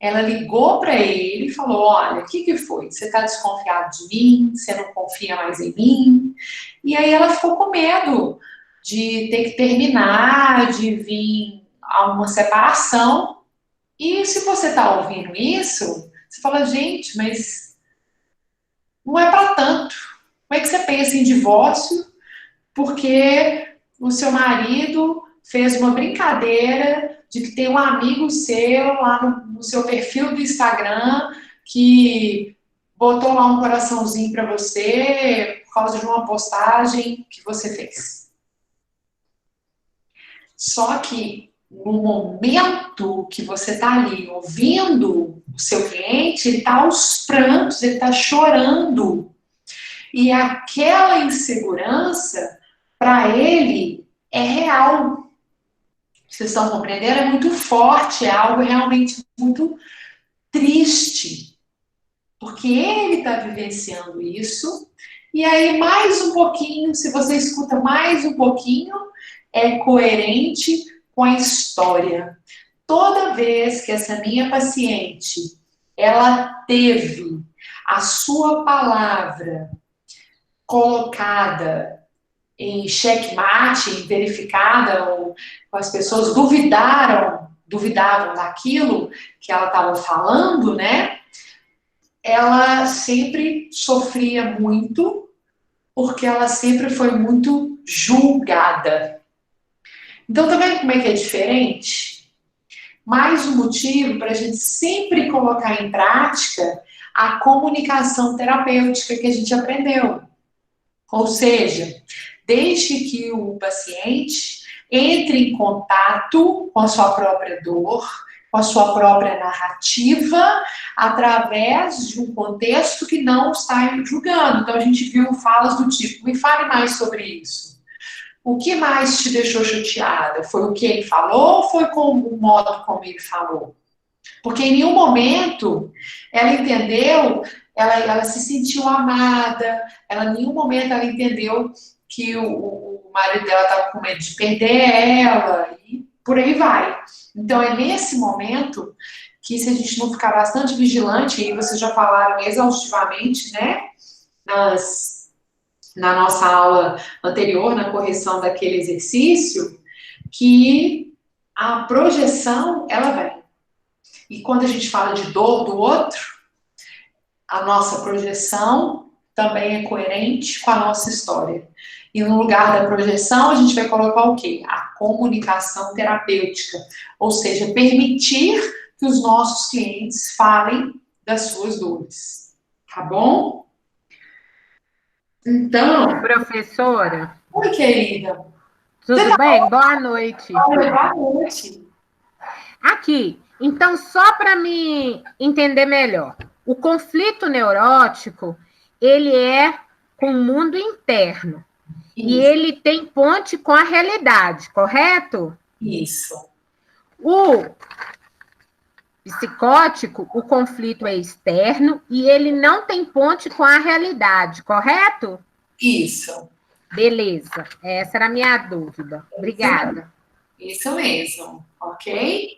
ela ligou para ele e falou: olha, o que foi? Você está desconfiado de mim? Você não confia mais em mim? E aí ela ficou com medo de ter que terminar, de vir a uma separação. E se você está ouvindo isso, você fala: gente, mas não é para tanto. Como é que você pensa em divórcio porque o seu marido fez uma brincadeira de que tem um amigo seu lá no seu perfil do Instagram que botou lá um coraçãozinho para você por causa de uma postagem que você fez? Só que no momento que você está ali ouvindo o seu cliente, ele está aos prantos, ele está chorando. E aquela insegurança, para ele, é real. Vocês estão compreendendo? É muito forte, é algo realmente muito triste. Porque ele está vivenciando isso. E aí, mais um pouquinho, se você escuta mais um pouquinho, é coerente com a história. Toda vez que essa minha paciente, ela teve a sua palavra colocada em checkmate, verificada, ou as pessoas duvidavam daquilo que ela estava falando, né? Ela sempre sofria muito, porque ela sempre foi muito julgada. Então, tá vendo como é que é diferente? Mais um motivo para a gente sempre colocar em prática a comunicação terapêutica que a gente aprendeu. Ou seja, deixe que o paciente entre em contato com a sua própria dor, com a sua própria narrativa, através de um contexto que não está julgando. Então, a gente viu falas do tipo: me fale mais sobre isso. O que mais te deixou chateada? Foi o que ele falou ou foi com o modo como ele falou? Porque em nenhum momento ela entendeu, ela se sentiu amada, ela em nenhum momento ela entendeu que o marido dela estava com medo de perder ela, e por aí vai. Então é nesse momento que, se a gente não ficar bastante vigilante, e vocês já falaram exaustivamente, né, na nossa aula anterior, na correção daquele exercício, que a projeção, ela vem. E quando a gente fala de dor do outro, a nossa projeção também é coerente com a nossa história. E no lugar da projeção, a gente vai colocar o quê? A comunicação terapêutica. Ou seja, permitir que os nossos clientes falem das suas dores. tá bom? Então, Professora, oi, querida. tudo bem? Boa noite. Oi, boa noite. Aqui, então, só para me entender melhor, o conflito neurótico, ele é com o mundo interno. E Isso, ele tem ponte com a realidade, correto? isso, O psicótico, o conflito é externo e ele não tem ponte com a realidade, correto? isso. Beleza, essa era a minha dúvida. Obrigada. Isso mesmo, ok?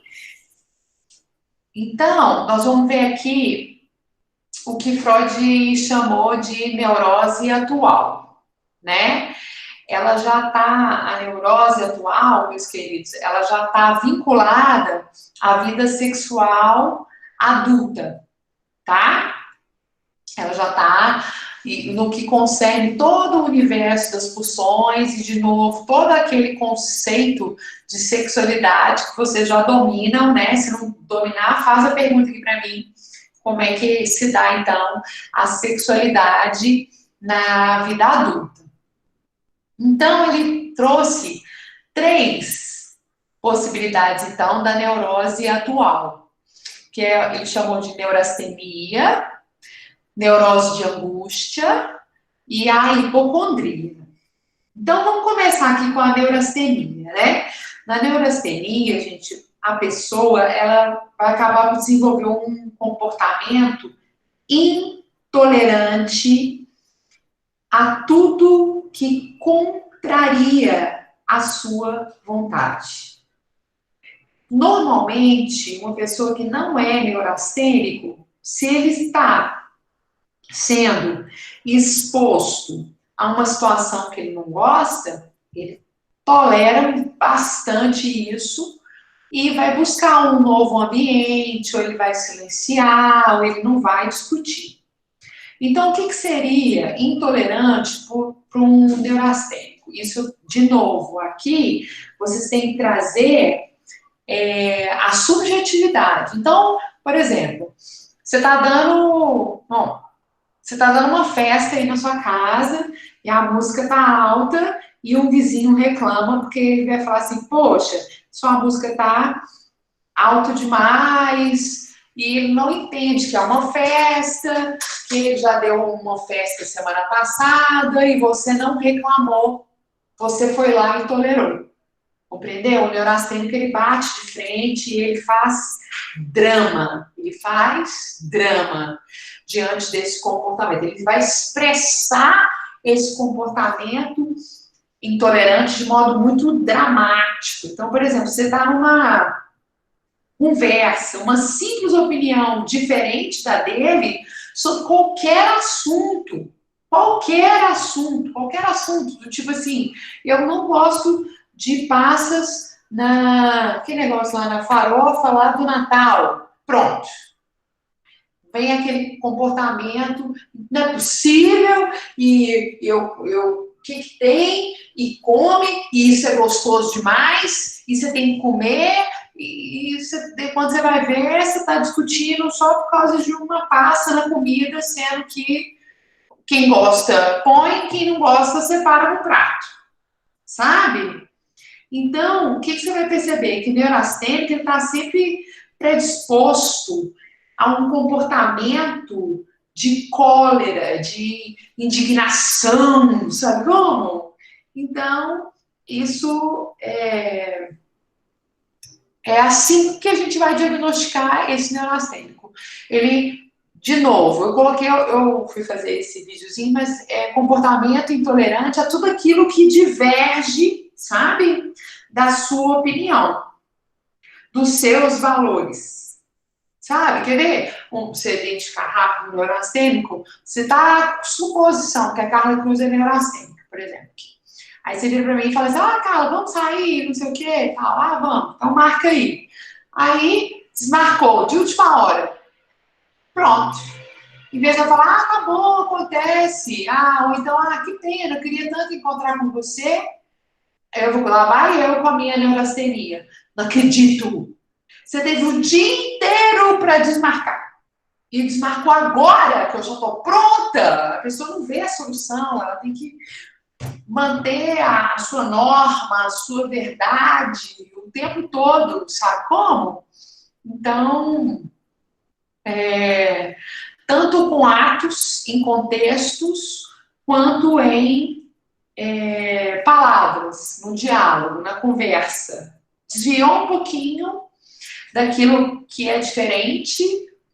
Então, nós vamos ver aqui o que Freud chamou de neurose atual, né? Ela já está, a neurose atual, meus queridos, ela já está vinculada à vida sexual adulta, tá? Ela já está no que concerne todo o universo das pulsões e, de novo, todo aquele conceito de sexualidade que vocês já dominam, né? Se não dominar, faz a pergunta aqui para mim. Como é que se dá, então, a sexualidade na vida adulta? Então, ele trouxe 3 possibilidades, então, da neurose atual, que ele chamou de neurastenia, neurose de angústia e a hipocondria. Então, vamos começar aqui com a neurastenia, né? Na neurastenia, gente, a pessoa, ela vai acabar por desenvolver um comportamento intolerante a tudo que contraria a sua vontade. Normalmente, uma pessoa que não é neurastênico, se ele está sendo exposto a uma situação que ele não gosta, ele tolera bastante isso e vai buscar um novo ambiente, ou ele vai silenciar, ou ele não vai discutir. Então, o que seria intolerante para um neurastênico? Isso, de novo, aqui, vocês têm que trazer a subjetividade. Então, por exemplo, você está dando uma festa aí na sua casa e a música está alta e um vizinho reclama porque ele vai falar assim, poxa, sua música está alta demais e ele não entende que é uma festa, que ele já deu uma festa semana passada e você não reclamou, você foi lá e tolerou. Compreendeu? O neurastênico, ele bate de frente e ele faz drama diante desse comportamento. Ele vai expressar esse comportamento intolerante de modo muito dramático. Então, por exemplo, você está numa conversa, uma simples opinião diferente da dele sobre qualquer assunto, do tipo assim, eu não gosto de passas aquele negócio lá na farofa lá do Natal. Pronto. Vem aquele comportamento, não é possível, e o que tem, e come, e isso é gostoso demais, e você tem que comer, e quando você vai ver, você está discutindo só por causa de uma passa na comida, sendo que quem gosta põe, quem não gosta separa no prato. Sabe? Então, o que você vai perceber? Que o neurastênico está sempre predisposto a um comportamento de cólera, de indignação, sabe como? Então, isso é assim que a gente vai diagnosticar esse neurastênico. Ele, de novo, eu fui fazer esse videozinho, mas é comportamento intolerante a tudo aquilo que diverge, sabe? Da sua opinião, dos seus valores. Sabe? Quer ver? Você identificar rápido o neurastênico? Você está com suposição que a Carla Cruz é neurastênica, por exemplo. Aí você vira para mim e fala assim, Carla, vamos sair, não sei o quê, tal, vamos, então marca aí. Aí, desmarcou, de última hora. Pronto. Em vez de eu falar, tá bom, acontece. Ou então, que pena, eu queria tanto encontrar com você. Eu vou lá, vai eu com a minha neurastenia. Não acredito. Você teve o dia inteiro para desmarcar. e desmarcou agora, que eu já estou pronta. A pessoa não vê a solução, ela tem que manter a sua norma, a sua verdade o tempo todo, sabe como? Então, tanto com atos, em contextos, quanto em palavras, no diálogo, na conversa. Desviou um pouquinho daquilo que é diferente,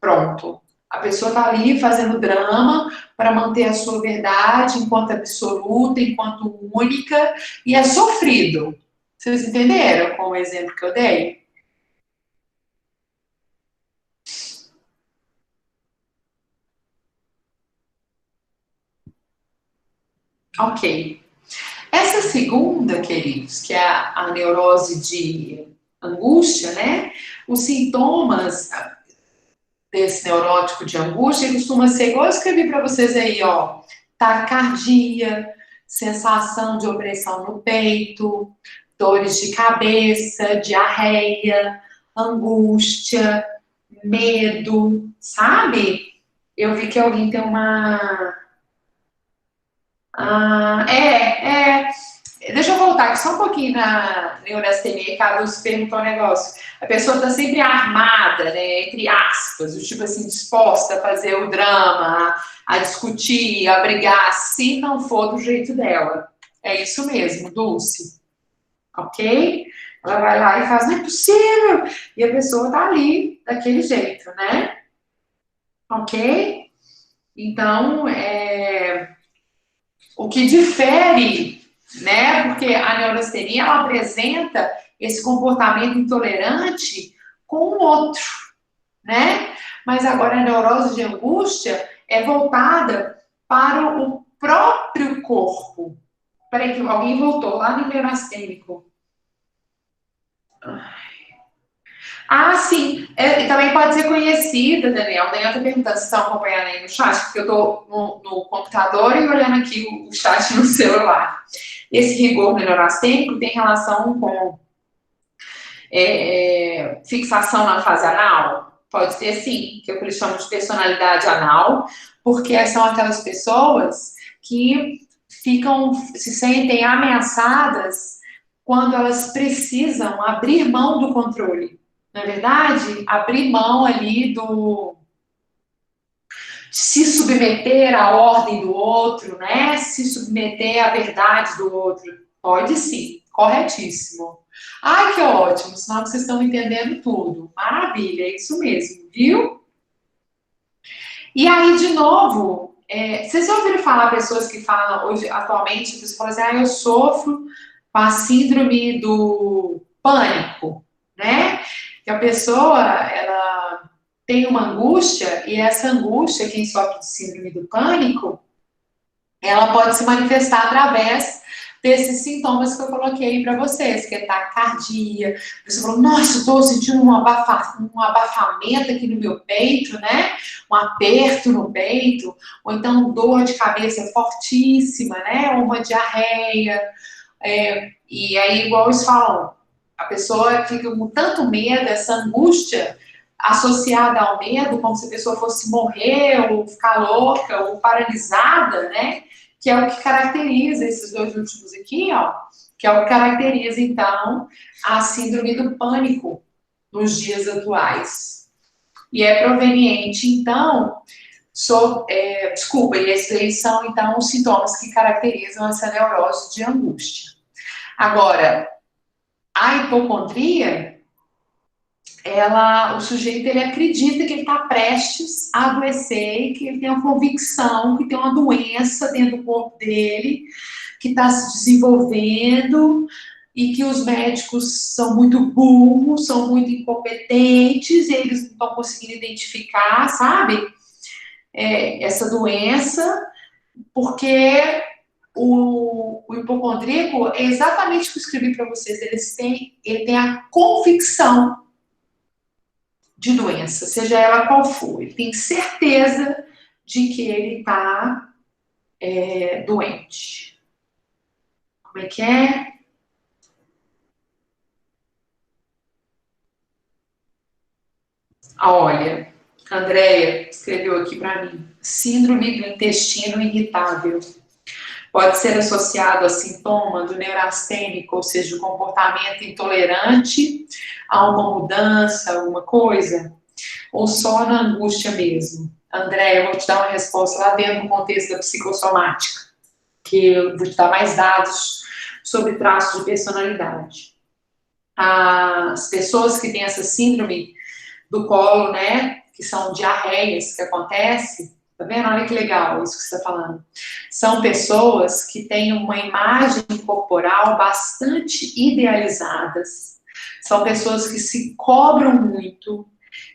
pronto. A pessoa está ali fazendo drama para manter a sua verdade enquanto absoluta, enquanto única, e é sofrido. Vocês entenderam com o exemplo que eu dei? Ok. Essa segunda, queridos, que é a neurose de angústia, né? Os sintomas desse neurótico de angústia costuma ser igual eu escrevi para vocês aí, ó. Taquicardia, sensação de opressão no peito, dores de cabeça, diarreia, angústia, medo, sabe? Eu vi que alguém tem uma. Deixa eu voltar aqui só um pouquinho na neurastenia, que a Dulce perguntou um negócio. A pessoa está sempre armada, né, entre aspas, tipo assim, disposta a fazer o drama, a discutir, a brigar, se não for do jeito dela. É isso mesmo, Dulce. Ok? Ela vai lá e faz, não é possível! E a pessoa tá ali, daquele jeito, né? Ok? Então, o que difere, né? Porque a neurastenia ela apresenta esse comportamento intolerante com o outro, né? Mas agora a neurose de angústia é voltada para o próprio corpo. Peraí, que alguém voltou lá no neurastênico. Ah, sim. Também pode ser conhecida, Daniel. O Daniel está perguntando se estão acompanhando aí no chat, porque eu estou no computador e olhando aqui o chat no celular. Esse rigor neurastênico tem relação com fixação na fase anal? Pode ter sim, que é o que eles chamam de personalidade anal, porque são aquelas pessoas que se sentem ameaçadas quando elas precisam abrir mão do controle. Não é verdade? Abrir mão ali se submeter à ordem do outro, né? Se submeter à verdade do outro. Pode sim, corretíssimo. Ai, que ótimo, sinal que vocês estão entendendo tudo. Maravilha, é isso mesmo, viu? E aí, de novo, vocês já ouviram falar pessoas que falam, hoje, atualmente, pessoas falam assim, eu sofro com a síndrome do pânico, né? Que a pessoa, ela tem uma angústia, e essa angústia, quem sofre de síndrome do pânico, ela pode se manifestar através desses sintomas que eu coloquei para vocês, que é taquicardia. Você falou, nossa, eu estou sentindo um abafamento aqui no meu peito, né? Um aperto no peito, ou então dor de cabeça fortíssima, né? Ou uma diarreia. E aí, igual eles falam, a pessoa fica com tanto medo, essa angústia associada ao medo, como se a pessoa fosse morrer, ou ficar louca, ou paralisada, né? Que é o que caracteriza esses dois últimos aqui, ó, que é o que caracteriza, então, a síndrome do pânico nos dias atuais. E é proveniente, então, e esses aí são, então, os sintomas que caracterizam essa neurose de angústia. Agora, a hipocondria, o sujeito ele acredita que ele está prestes a adoecer, que ele tem uma convicção, que tem uma doença dentro do corpo dele, que está se desenvolvendo e que os médicos são muito burros, são muito incompetentes, e eles não estão conseguindo identificar, sabe, essa doença, porque o hipocondríaco é exatamente o que eu escrevi para vocês, ele tem a convicção de doença, seja ela qual for. Ele tem certeza de que ele está doente. Como é que é? Olha, Andréia escreveu aqui para mim. Síndrome do intestino irritável. Pode ser associado a sintoma do neurastênico, ou seja, o comportamento intolerante a uma mudança, alguma coisa, ou só na angústia mesmo? André, eu vou te dar uma resposta lá dentro do contexto da psicossomática, que eu vou te dar mais dados sobre traços de personalidade. As pessoas que têm essa síndrome do colo, né, que são diarreias que acontecem, tá vendo? Olha que legal isso que você está falando. São pessoas que têm uma imagem corporal bastante idealizadas. São pessoas que se cobram muito,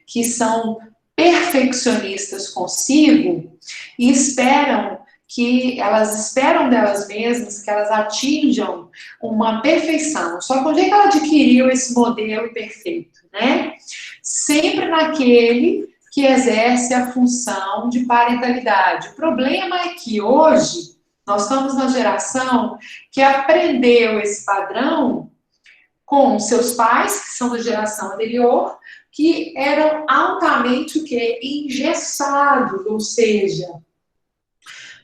que são perfeccionistas consigo e elas esperam delas mesmas que elas atinjam uma perfeição. Só que onde é que ela adquiriu esse modelo perfeito, né? Sempre naquele que exerce a função de parentalidade. O problema é que hoje nós estamos na geração que aprendeu esse padrão com seus pais, que são da geração anterior, que eram altamente o quê? Engessados, ou seja,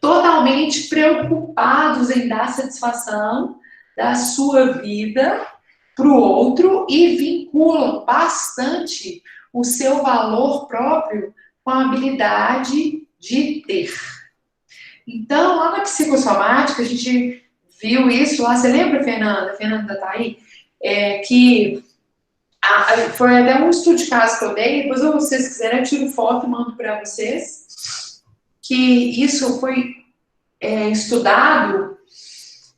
totalmente preocupados em dar satisfação da sua vida para o outro e vinculam bastante o seu valor próprio com a habilidade de ter. Então, lá na psicossomática, a gente viu isso lá. Você lembra, Fernanda? A Fernanda está aí? Que foi até um estudo de caso que eu dei. Depois, se vocês quiserem, eu tiro foto e mando para vocês. Que isso foi estudado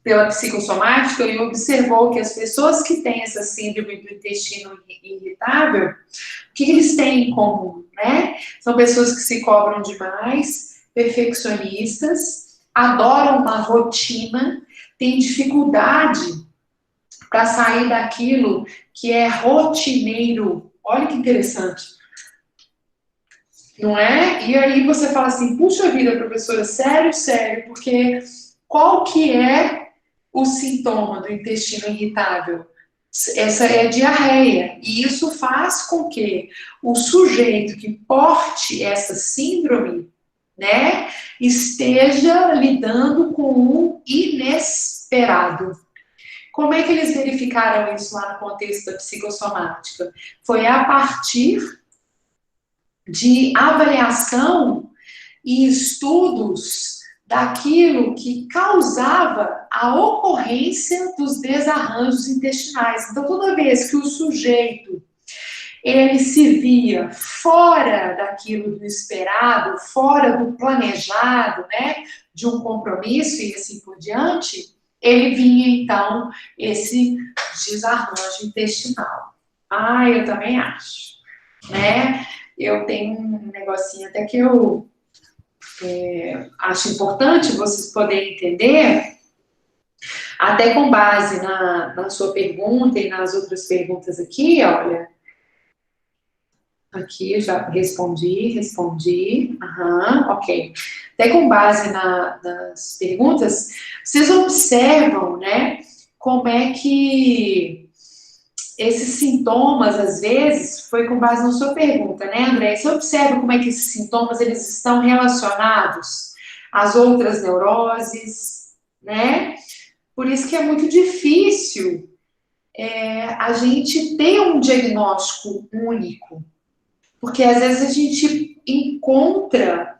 pela psicossomática e observou que as pessoas que têm essa síndrome do intestino irritável, o que eles têm em comum, né? São pessoas que se cobram demais, perfeccionistas, adoram uma rotina, têm dificuldade para sair daquilo que é rotineiro. Olha que interessante. Não é? E aí você fala assim, puxa vida, professora, sério, porque qual que é o sintoma do intestino irritável? Essa é a diarreia. E isso faz com que o sujeito que porte essa síndrome, né, esteja lidando com o inesperado. Como é que eles verificaram isso lá no contexto da psicossomática? Foi a partir de avaliação e estudos daquilo que causava a ocorrência dos desarranjos intestinais. Então, toda vez que o sujeito ele se via fora daquilo do esperado, fora do planejado, né, de um compromisso e assim por diante, ele vinha, então, esse desarranjo intestinal. Eu também acho, né? Eu tenho um negocinho até que eu acho importante vocês poderem entender, até com base na sua pergunta e nas outras perguntas aqui, olha. Aqui eu já respondi. Ok. Até com base nas perguntas, vocês observam, né, como é que esses sintomas, às vezes, foi com base na sua pergunta, né, André? Você observa como é que esses sintomas, eles estão relacionados às outras neuroses, né? Por isso que é muito difícil a gente ter um diagnóstico único. Porque, às vezes, a gente encontra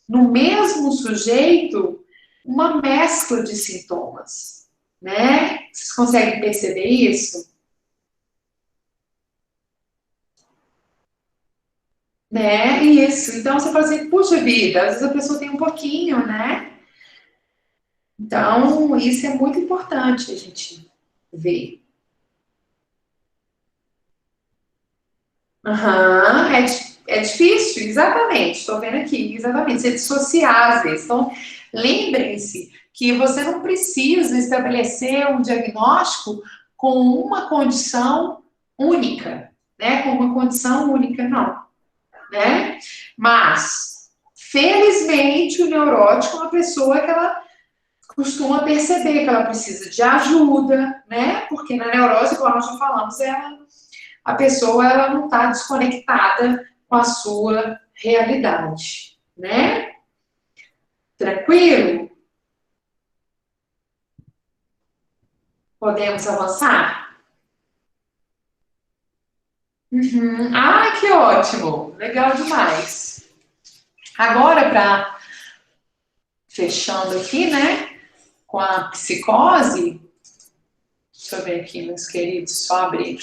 no mesmo sujeito uma mescla de sintomas, né? Vocês conseguem perceber isso? Né? Isso. Então, você fala assim, puxa vida, às vezes a pessoa tem um pouquinho, né? Então, isso é muito importante a gente ver. É difícil, exatamente. Estou vendo aqui, exatamente. Você dissociar às vezes. Então, lembrem-se que você não precisa estabelecer um diagnóstico com uma condição única, né? Com uma condição única, não. Né? Mas, felizmente, o neurótico é uma pessoa que ela costuma perceber que ela precisa de ajuda, né? Porque na neurose, como nós já falamos, a pessoa ela não está desconectada com a sua realidade, né? Tranquilo? Podemos avançar? Uhum. Ah, que ótimo! Legal demais. Agora, para fechando aqui, né, com a psicose, deixa eu ver aqui, meus queridos, só abrir.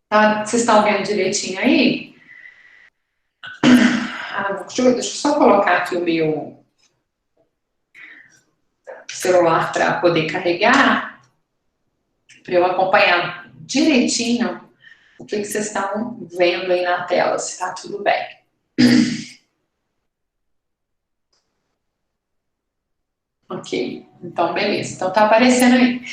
Tá, vocês estão vendo direitinho aí? Deixa eu só colocar aqui o meu celular para poder carregar, para eu acompanhar direitinho o que vocês estão vendo aí na tela, se está tudo bem. Ok, então beleza. Então tá aparecendo aí.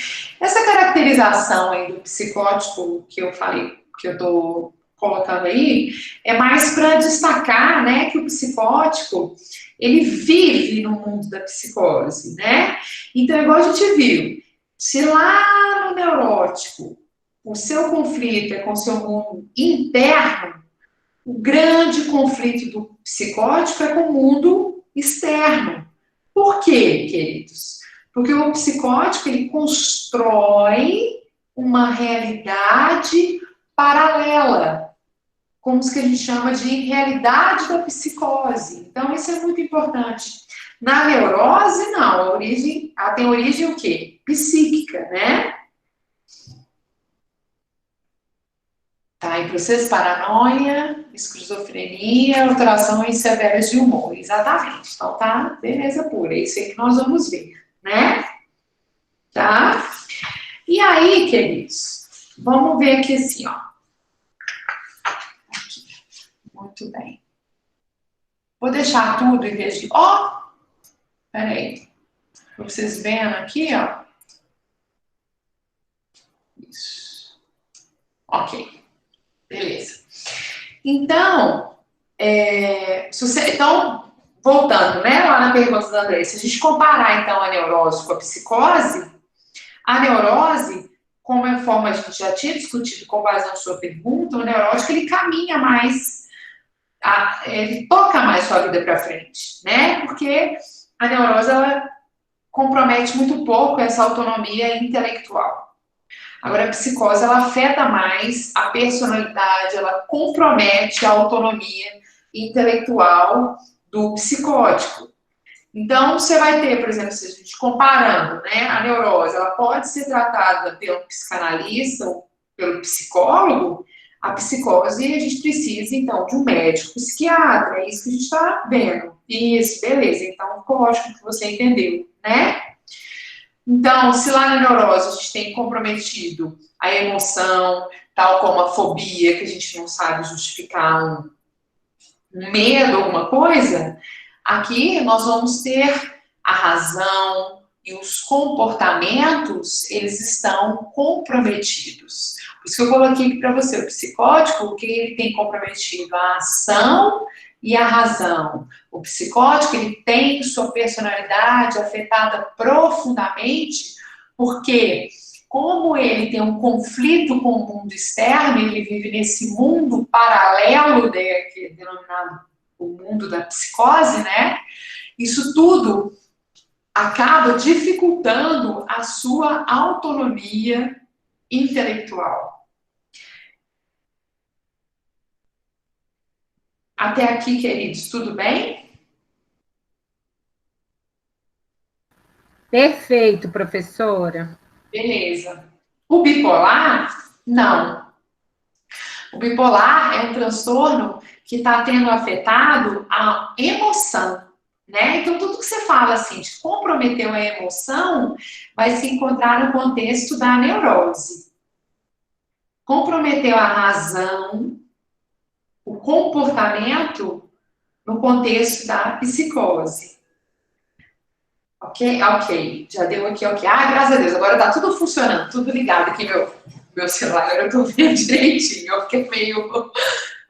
Essa caracterização aí do psicótipo que eu falei, que eu tô colocando aí, é mais para destacar, né, que o psicótipo, ele vive no mundo da psicose, né? Então, igual a gente viu, se lá no neurótico o seu conflito é com o seu mundo interno, o grande conflito do psicótico é com o mundo externo. Por quê, queridos? Porque o psicótico, ele constrói uma realidade paralela, como os que a gente chama de realidade da psicose. Então, isso é muito importante. Na neurose, não. Ela tem origem o quê? Psíquica, né? Tá, em processo paranoia, esquizofrenia, alterações severas de humor. Exatamente. Então, tá, beleza pura. É isso aí que nós vamos ver, né? Tá? E aí, queridos, vamos ver aqui assim, ó. Aqui. Muito bem. Vou deixar tudo em vez de... Ó! Peraí. Pra vocês vendo aqui, ó. Isso. Ok. Beleza. Então, voltando, né, lá na pergunta da André, se a gente comparar, então, a neurose com a psicose, a neurose, como é forma a gente já tinha discutido com base na sua pergunta, o neurótico, ele caminha mais, ele toca mais sua vida para frente, né, porque a neurose, ela compromete muito pouco essa autonomia intelectual. Agora, a psicose, ela afeta mais a personalidade, ela compromete a autonomia intelectual do psicótico. Então, você vai ter, por exemplo, se a gente comparando, né, a neurose, ela pode ser tratada pelo psicanalista ou pelo psicólogo, a psicose, a gente precisa, então, de um médico psiquiatra, é isso que a gente está vendo. Isso, beleza, então, ficou ótimo que você entendeu, né? Então, se lá na neurose a gente tem comprometido a emoção, tal como a fobia, que a gente não sabe justificar um medo, alguma coisa, aqui nós vamos ter a razão e os comportamentos, eles estão comprometidos. Por isso que eu coloquei aqui para você, o psicótico, o que ele tem comprometido? A ação e a razão. O psicótico, ele tem sua personalidade afetada profundamente, porque como ele tem um conflito com o mundo externo, ele vive nesse mundo paralelo, que é denominado o mundo da psicose, né? Isso tudo acaba dificultando a sua autonomia intelectual. Até aqui, queridos, tudo bem? Perfeito, professora. Beleza. O bipolar, não. O bipolar é um transtorno que está tendo afetado a emoção, né? Então, tudo que você fala, assim, de comprometeu a emoção, vai se encontrar no contexto da neurose. Comprometeu a razão, o comportamento, no contexto da psicose. Ok? Ok. Já deu aqui, ok. Ah, graças a Deus, agora tá tudo funcionando, tudo ligado aqui, meu celular, agora eu tô vendo direitinho. Eu fiquei meio...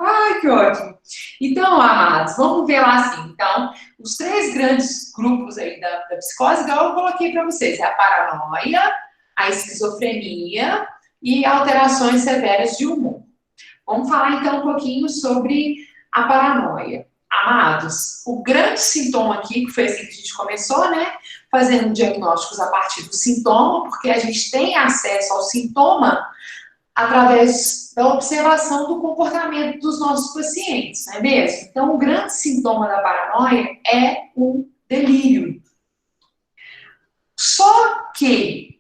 Ai, que ótimo. Então, amados, vamos ver lá assim. Então, os 3 grandes grupos aí da psicose, igual eu coloquei para vocês, é a paranoia, a esquizofrenia e alterações severas de humor. Vamos falar então um pouquinho sobre a paranoia. Amados, o grande sintoma aqui, que foi assim que a gente começou, né? Fazendo diagnósticos a partir do sintoma, porque a gente tem acesso ao sintoma através da observação do comportamento dos nossos pacientes, não é mesmo? Então, o grande sintoma da paranoia é o delírio. Só que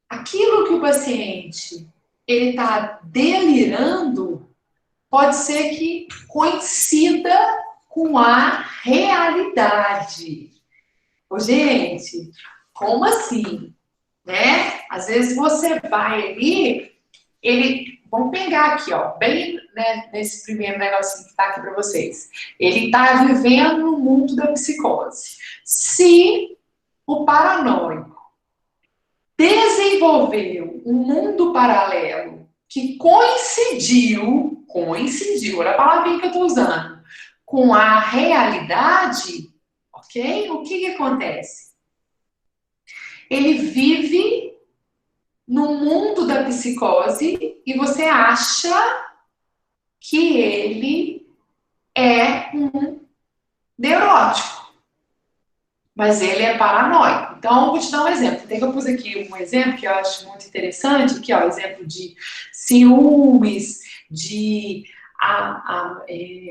aquilo que o paciente ele está delirando pode ser que coincida com a realidade. Ô, gente, como assim? Né? Às vezes você vai ali, vamos pegar aqui, ó, bem, né, nesse primeiro negocinho que está aqui para vocês. Ele está vivendo no mundo da psicose. Se o paranoico desenvolveu um mundo paralelo que coincidiu, olha a palavrinha que eu estou usando, com a realidade, ok? O que acontece? Ele vive no mundo da psicose e você acha que ele é um neurótico, mas ele é paranoico. Então, eu vou te dar um exemplo. Até que eu pus aqui um exemplo que eu acho muito interessante, que é o exemplo de ciúmes, de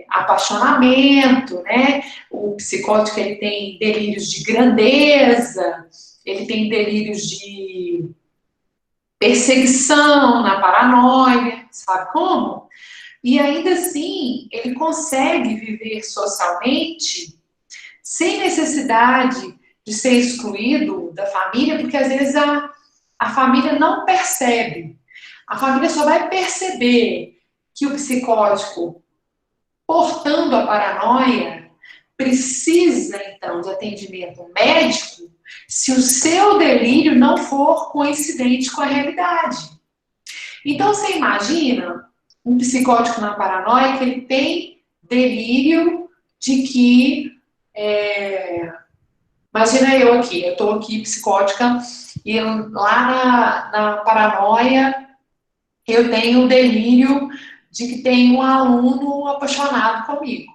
apaixonamento, né? O psicótico, ele tem delírios de grandeza, ele tem delírios de perseguição na paranoia, sabe como? E ainda assim, ele consegue viver socialmente sem necessidade de ser excluído da família, porque às vezes a família não percebe. A família só vai perceber que o psicótico, portando a paranoia, precisa, então, de atendimento médico se o seu delírio não for coincidente com a realidade. Então, você imagina um psicótico na paranoia que ele tem delírio de que... imagina eu aqui, eu estou aqui psicótica e lá na paranoia eu tenho o delírio de que tem um aluno apaixonado comigo.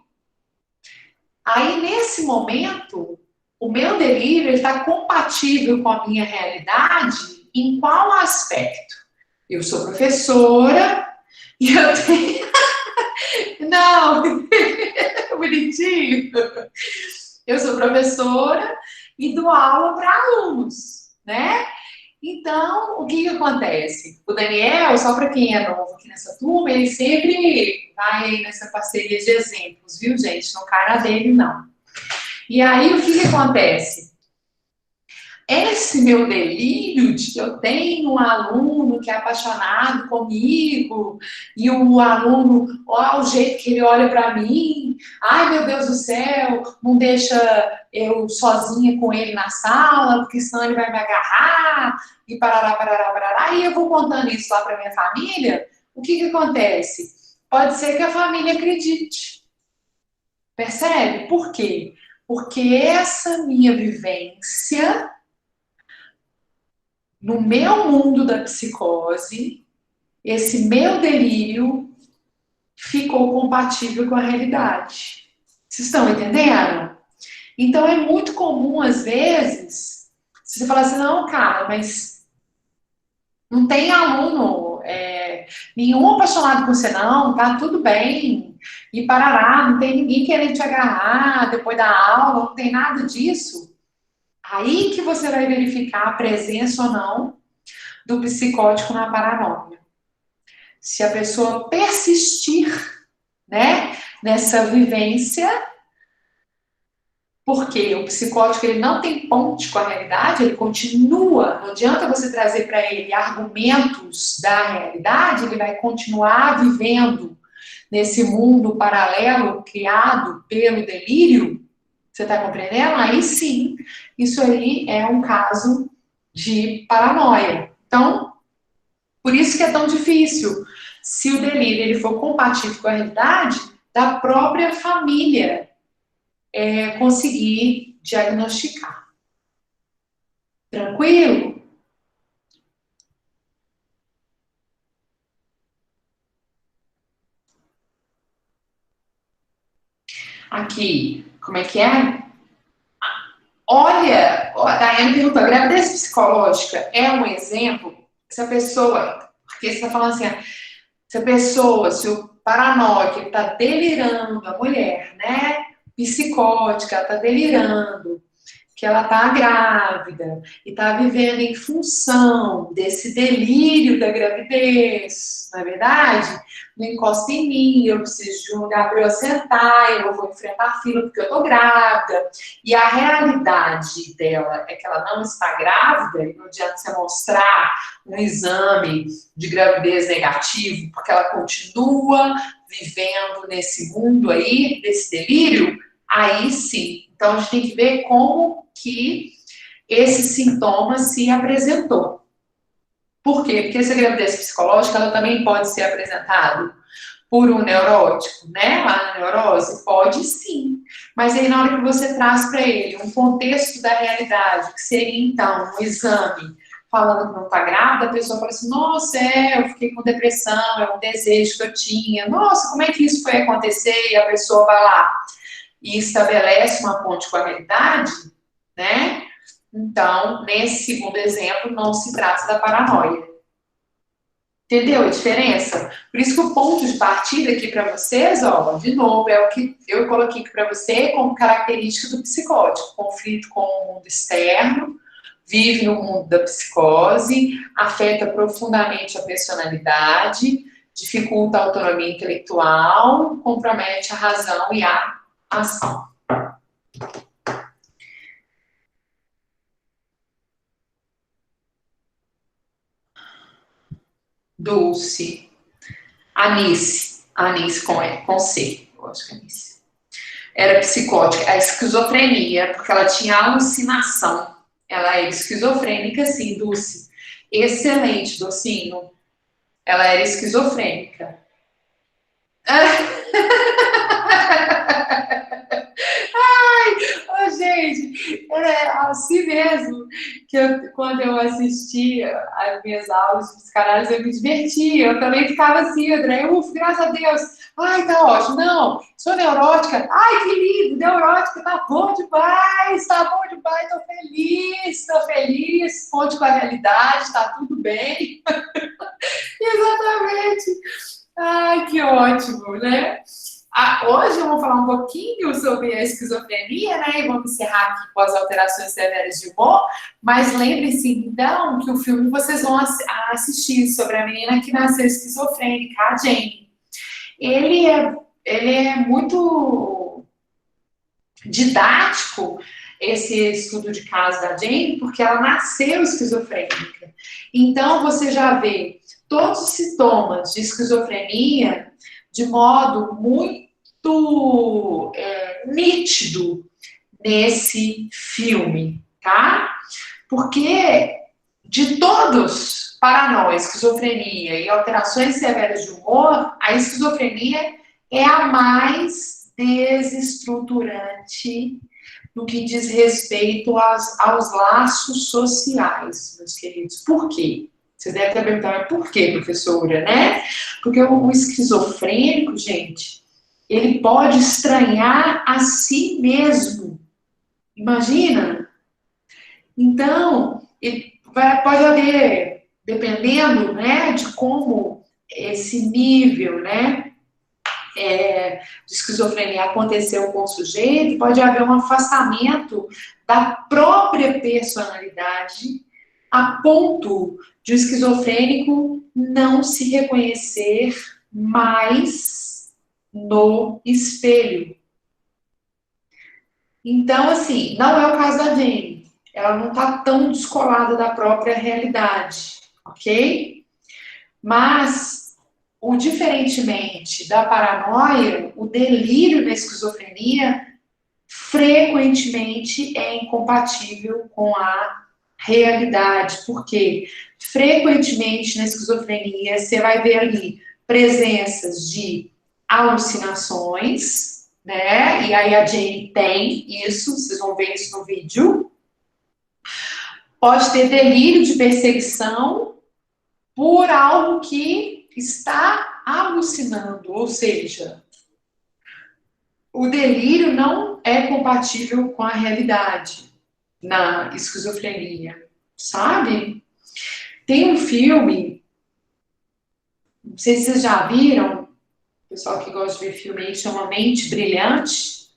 Aí, nesse momento, o meu delírio está compatível com a minha realidade em qual aspecto? Eu sou professora e eu tenho... Não, bonitinho. Eu sou professora e dou aula para alunos, né? Então, o que acontece? O Daniel, só para quem é novo aqui nessa turma, ele sempre vai nessa parceria de exemplos, viu, gente? Não cai na dele, não. E aí, o que acontece? Esse meu delírio de que eu tenho um aluno que é apaixonado comigo, e o aluno, ó, o jeito que ele olha para mim, ai meu Deus do céu, não deixa eu sozinha com ele na sala, porque senão ele vai me agarrar, e parará, parará, parará, e eu vou contando isso lá para minha família, o que acontece? Pode ser que a família acredite. Percebe? Por quê? Porque essa minha vivência no meu mundo da psicose, esse meu delírio ficou compatível com a realidade. Vocês estão entendendo? Então, é muito comum, às vezes, você falar assim, não, cara, mas não tem aluno nenhum apaixonado por você, não, tá tudo bem, e parará, não tem ninguém querendo te agarrar depois da aula, não tem nada disso. Aí que você vai verificar a presença ou não do psicótico na paranoia. Se a pessoa persistir, né, nessa vivência, porque o psicótico ele não tem ponte com a realidade, ele continua, não adianta você trazer para ele argumentos da realidade, ele vai continuar vivendo nesse mundo paralelo criado pelo delírio. Você está compreendendo? Aí sim, isso aí é um caso de paranoia. Então, por isso que é tão difícil se o delírio ele for compatível com a realidade, da própria família conseguir diagnosticar. Tranquilo? Aqui, como é que é? Olha, a Daiane perguntou, a gravidez psicológica é um exemplo? Se a pessoa, porque você está falando assim, se a pessoa, se o paranoico está delirando, a mulher, né, psicótica, está delirando, que ela está grávida e está vivendo em função desse delírio da gravidez, não é verdade? Não encosta em mim, eu preciso de um lugar para eu sentar, eu não vou enfrentar a fila porque eu estou grávida. E a realidade dela é que ela não está grávida, e não adianta você mostrar um exame de gravidez negativo, porque ela continua vivendo nesse mundo aí, desse delírio, aí sim. Então, a gente tem que ver como que esse sintoma se apresentou. Por quê? Porque essa gravidez psicológica, ela também pode ser apresentada por um neurótico, né? Lá na neurose, pode sim. Mas aí, na hora que você traz para ele um contexto da realidade, que seria, então, um exame falando que não está grávida, a pessoa fala assim, nossa, eu fiquei com depressão, é um desejo que eu tinha. Nossa, como é que isso foi acontecer? E a pessoa vai lá e estabelece uma ponte com a realidade, né? Então, nesse segundo exemplo, não se trata da paranoia. Entendeu a diferença? Por isso que o ponto de partida aqui para vocês, ó, de novo, é o que eu coloquei aqui para você como característica do psicótico. Conflito com o mundo externo, vive no mundo da psicose, afeta profundamente a personalidade, dificulta a autonomia intelectual, compromete a razão e a ação. Dulce. Anice com C. Eu acho que é Anice. Era psicótica. A esquizofrenia, porque ela tinha alucinação. Ela era esquizofrênica, sim, Dulce. Excelente, Docinho. Ela era esquizofrênica. Ai, oh, gente, é assim mesmo que quando eu assistia as minhas aulas de psicanálise, eu me divertia. Eu também ficava assim, André, graças a Deus. Ai, tá ótimo. Não, sou neurótica. Ai, que lindo, neurótica, tá bom demais, tô feliz, ponte com a realidade, tá tudo bem. Exatamente. Ai, que ótimo, né? Hoje eu vou falar um pouquinho sobre a esquizofrenia, né? E vamos encerrar aqui com as alterações severas de humor. Mas lembre-se, então, que o filme vocês vão assistir sobre a menina que nasceu esquizofrênica, a Jane. Ele é muito didático, esse estudo de caso da Jane, porque ela nasceu esquizofrênica. Então, você já vê todos os sintomas de esquizofrenia de modo muito nítido nesse filme, tá? Porque de todos, paranoia, esquizofrenia e alterações severas de humor, a esquizofrenia é a mais desestruturante no que diz respeito aos laços sociais, meus queridos. Por quê? Você deve estar perguntando, mas por quê, professora, né? Porque o esquizofrênico, gente, ele pode estranhar a si mesmo. Imagina? Então, pode haver, dependendo, né, de como esse nível, né, de esquizofrenia aconteceu com o sujeito, pode haver um afastamento da própria personalidade a ponto de o esquizofrênico não se reconhecer mais no espelho. Então, assim, não é o caso da Jane. Ela não está tão descolada da própria realidade, ok? Mas, diferentemente da paranoia, o delírio da esquizofrenia frequentemente é incompatível com a realidade, porque frequentemente na esquizofrenia você vai ver ali presenças de alucinações, né? E aí a Jane tem isso, vocês vão ver isso no vídeo. Pode ter delírio de perseguição por algo que está alucinando, ou seja, o delírio não é compatível com a realidade na esquizofrenia, sabe? Tem um filme, não sei se vocês já viram, o pessoal que gosta de ver filme aí chama Mente Brilhante,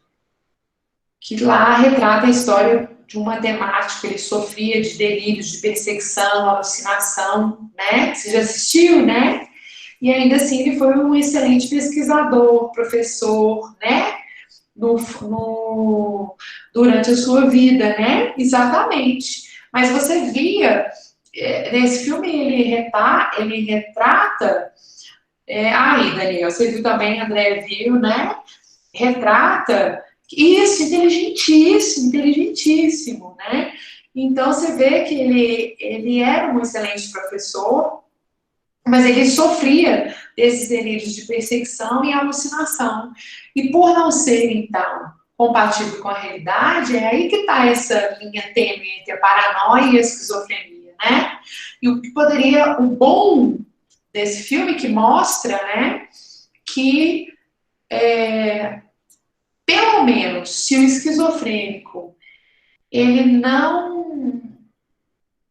que lá retrata a história de um matemático, ele sofria de delírios de perseguição, alucinação, né? Você já assistiu, né? E ainda assim ele foi um excelente pesquisador, professor, né? Durante a sua vida, né? Exatamente. Mas você via, nesse filme ele retrata, aí, Daniel, você viu também, André viu, né? Retrata isso, inteligentíssimo, né? Então você vê que ele era um excelente professor, mas ele sofria desses delírios de perseguição e alucinação. E por não ser, então, compatível com a realidade, é aí que está essa linha tênue entre a paranoia e a esquizofrenia, né? E o bom desse filme que mostra, né, que pelo menos se o esquizofrênico ele não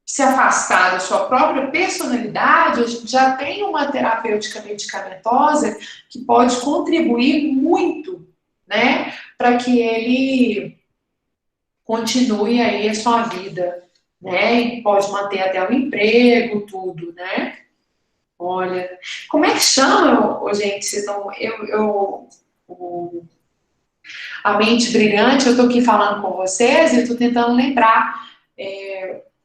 se afastar da sua própria personalidade, a gente já tem uma terapêutica medicamentosa que pode contribuir muito, né, para que ele continue aí a sua vida, né, e pode manter até o emprego, tudo, né. Olha, como é que chama, gente, vocês não, a mente brilhante, eu tô aqui falando com vocês e eu tô tentando lembrar,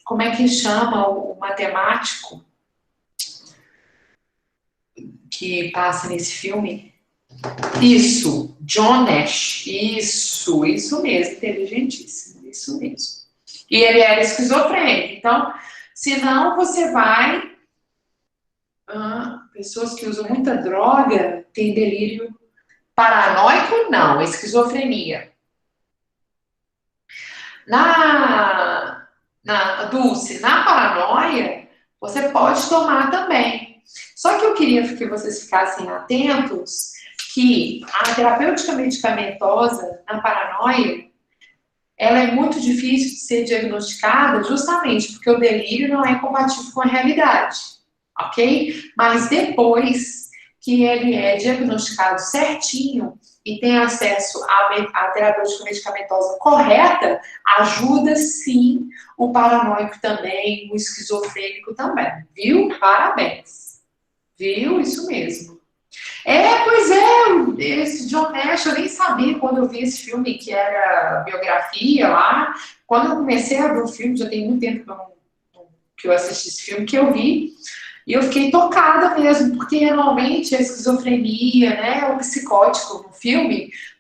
como é que chama o matemático que passa nesse filme? Isso, John Nash. Isso mesmo, inteligentíssimo, isso mesmo. E ele era esquizofrênico, então, senão você vai... pessoas que usam muita droga têm delírio paranoico? Não, esquizofrenia. Dulce, na paranoia, você pode tomar também. Só que eu queria que vocês ficassem atentos que a terapêutica medicamentosa na paranoia, ela é muito difícil de ser diagnosticada justamente porque o delírio não é compatível com a realidade, ok? Mas depois que ele é diagnosticado certinho e tem acesso à terapêutica medicamentosa correta, ajuda sim o paranoico também, o esquizofrênico também, viu? Parabéns. Viu? Isso mesmo. Pois é, esse John Nash, eu nem sabia quando eu vi esse filme, que era biografia lá. Quando eu comecei a ver o filme, já tem muito tempo que eu assisti esse filme, que eu vi, e eu fiquei tocada mesmo, porque normalmente a esquizofrenia, né, o psicótico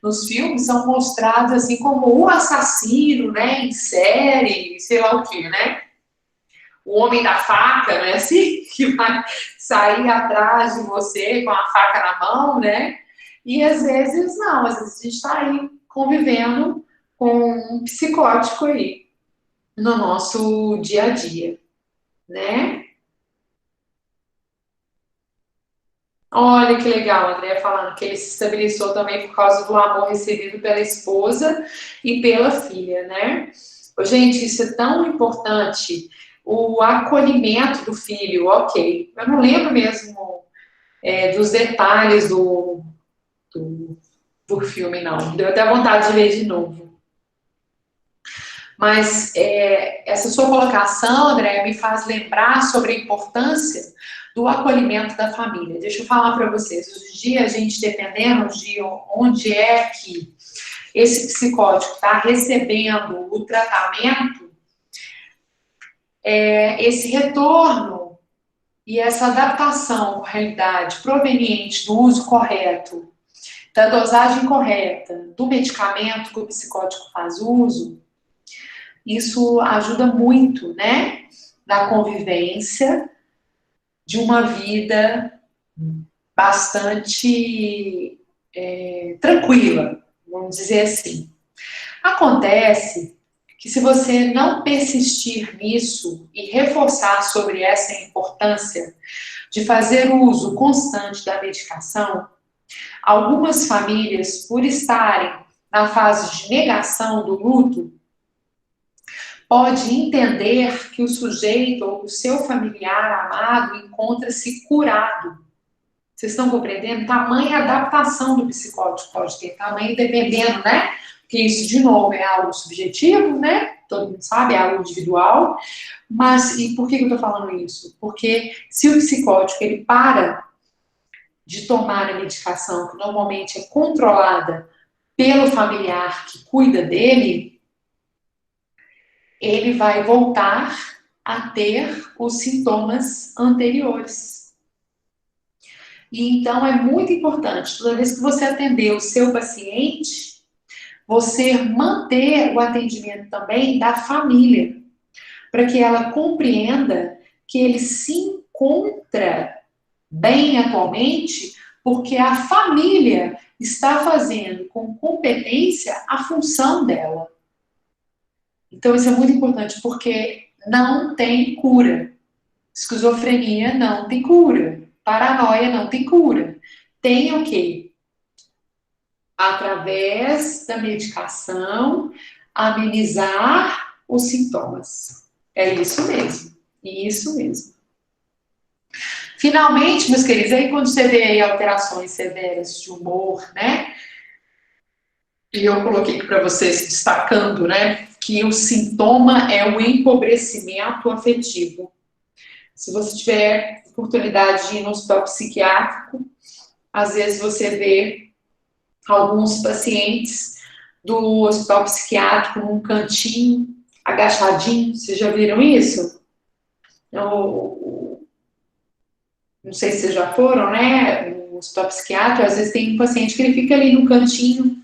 nos filmes são mostrados assim como o assassino, né, em série, sei lá o que, né? O homem da faca, né, assim, que vai sair atrás de você com a faca na mão, né? E às vezes não, às vezes a gente está aí convivendo com um psicótico aí no nosso dia a dia, né? Olha que legal, André, falando que ele se estabilizou também por causa do amor recebido pela esposa e pela filha, né? Gente, isso é tão importante, o acolhimento do filho, ok. Eu não lembro mesmo dos detalhes do filme, não. Deu até vontade de ler de novo. Mas essa sua colocação, André, me faz lembrar sobre a importância do acolhimento da família. Deixa eu falar para vocês, hoje em dia a gente, dependendo de onde é que esse psicótico está recebendo o tratamento, esse retorno e essa adaptação à realidade proveniente do uso correto, da dosagem correta, do medicamento que o psicótico faz uso, isso ajuda muito, né, na convivência de uma vida bastante tranquila, vamos dizer assim. Acontece que se você não persistir nisso e reforçar sobre essa importância de fazer uso constante da medicação, algumas famílias, por estarem na fase de negação do luto, pode entender que o sujeito ou o seu familiar amado encontra-se curado. Vocês estão compreendendo? Tamanha adaptação do psicótico pode ter, tamanho dependendo, né? Porque isso, de novo, é algo subjetivo, né? Todo mundo sabe, é algo individual. Mas, e por que eu estou falando isso? Porque se o psicótico, ele para de tomar a medicação, que normalmente é controlada pelo familiar que cuida dele, ele vai voltar a ter os sintomas anteriores. E então é muito importante, toda vez que você atender o seu paciente, você manter o atendimento também da família, para que ela compreenda que ele se encontra bem atualmente, porque a família está fazendo com competência a função dela. Então, isso é muito importante, porque não tem cura. Esquizofrenia não tem cura. Paranoia não tem cura. Tem o quê? Através da medicação, amenizar os sintomas. É isso mesmo. Isso mesmo. Finalmente, meus queridos, aí quando você vê aí alterações severas de humor, né? E eu coloquei aqui para vocês destacando, né? Que o sintoma é o empobrecimento afetivo. Se você tiver oportunidade de ir no hospital psiquiátrico, às vezes você vê alguns pacientes do hospital psiquiátrico num cantinho, agachadinho. Vocês já viram isso? Não sei se vocês já foram, né? No hospital psiquiátrico, às vezes tem um paciente que ele fica ali no cantinho,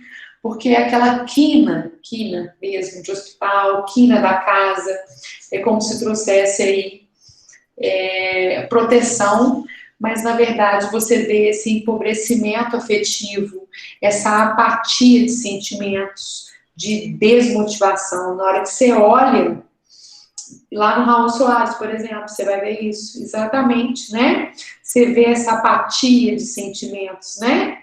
porque é aquela quina mesmo de hospital, quina da casa, é como se trouxesse aí proteção, mas na verdade você vê esse empobrecimento afetivo, essa apatia de sentimentos, de desmotivação. Na hora que você olha, lá no Raul Soares, por exemplo, você vai ver isso, exatamente, né? Você vê essa apatia de sentimentos, né?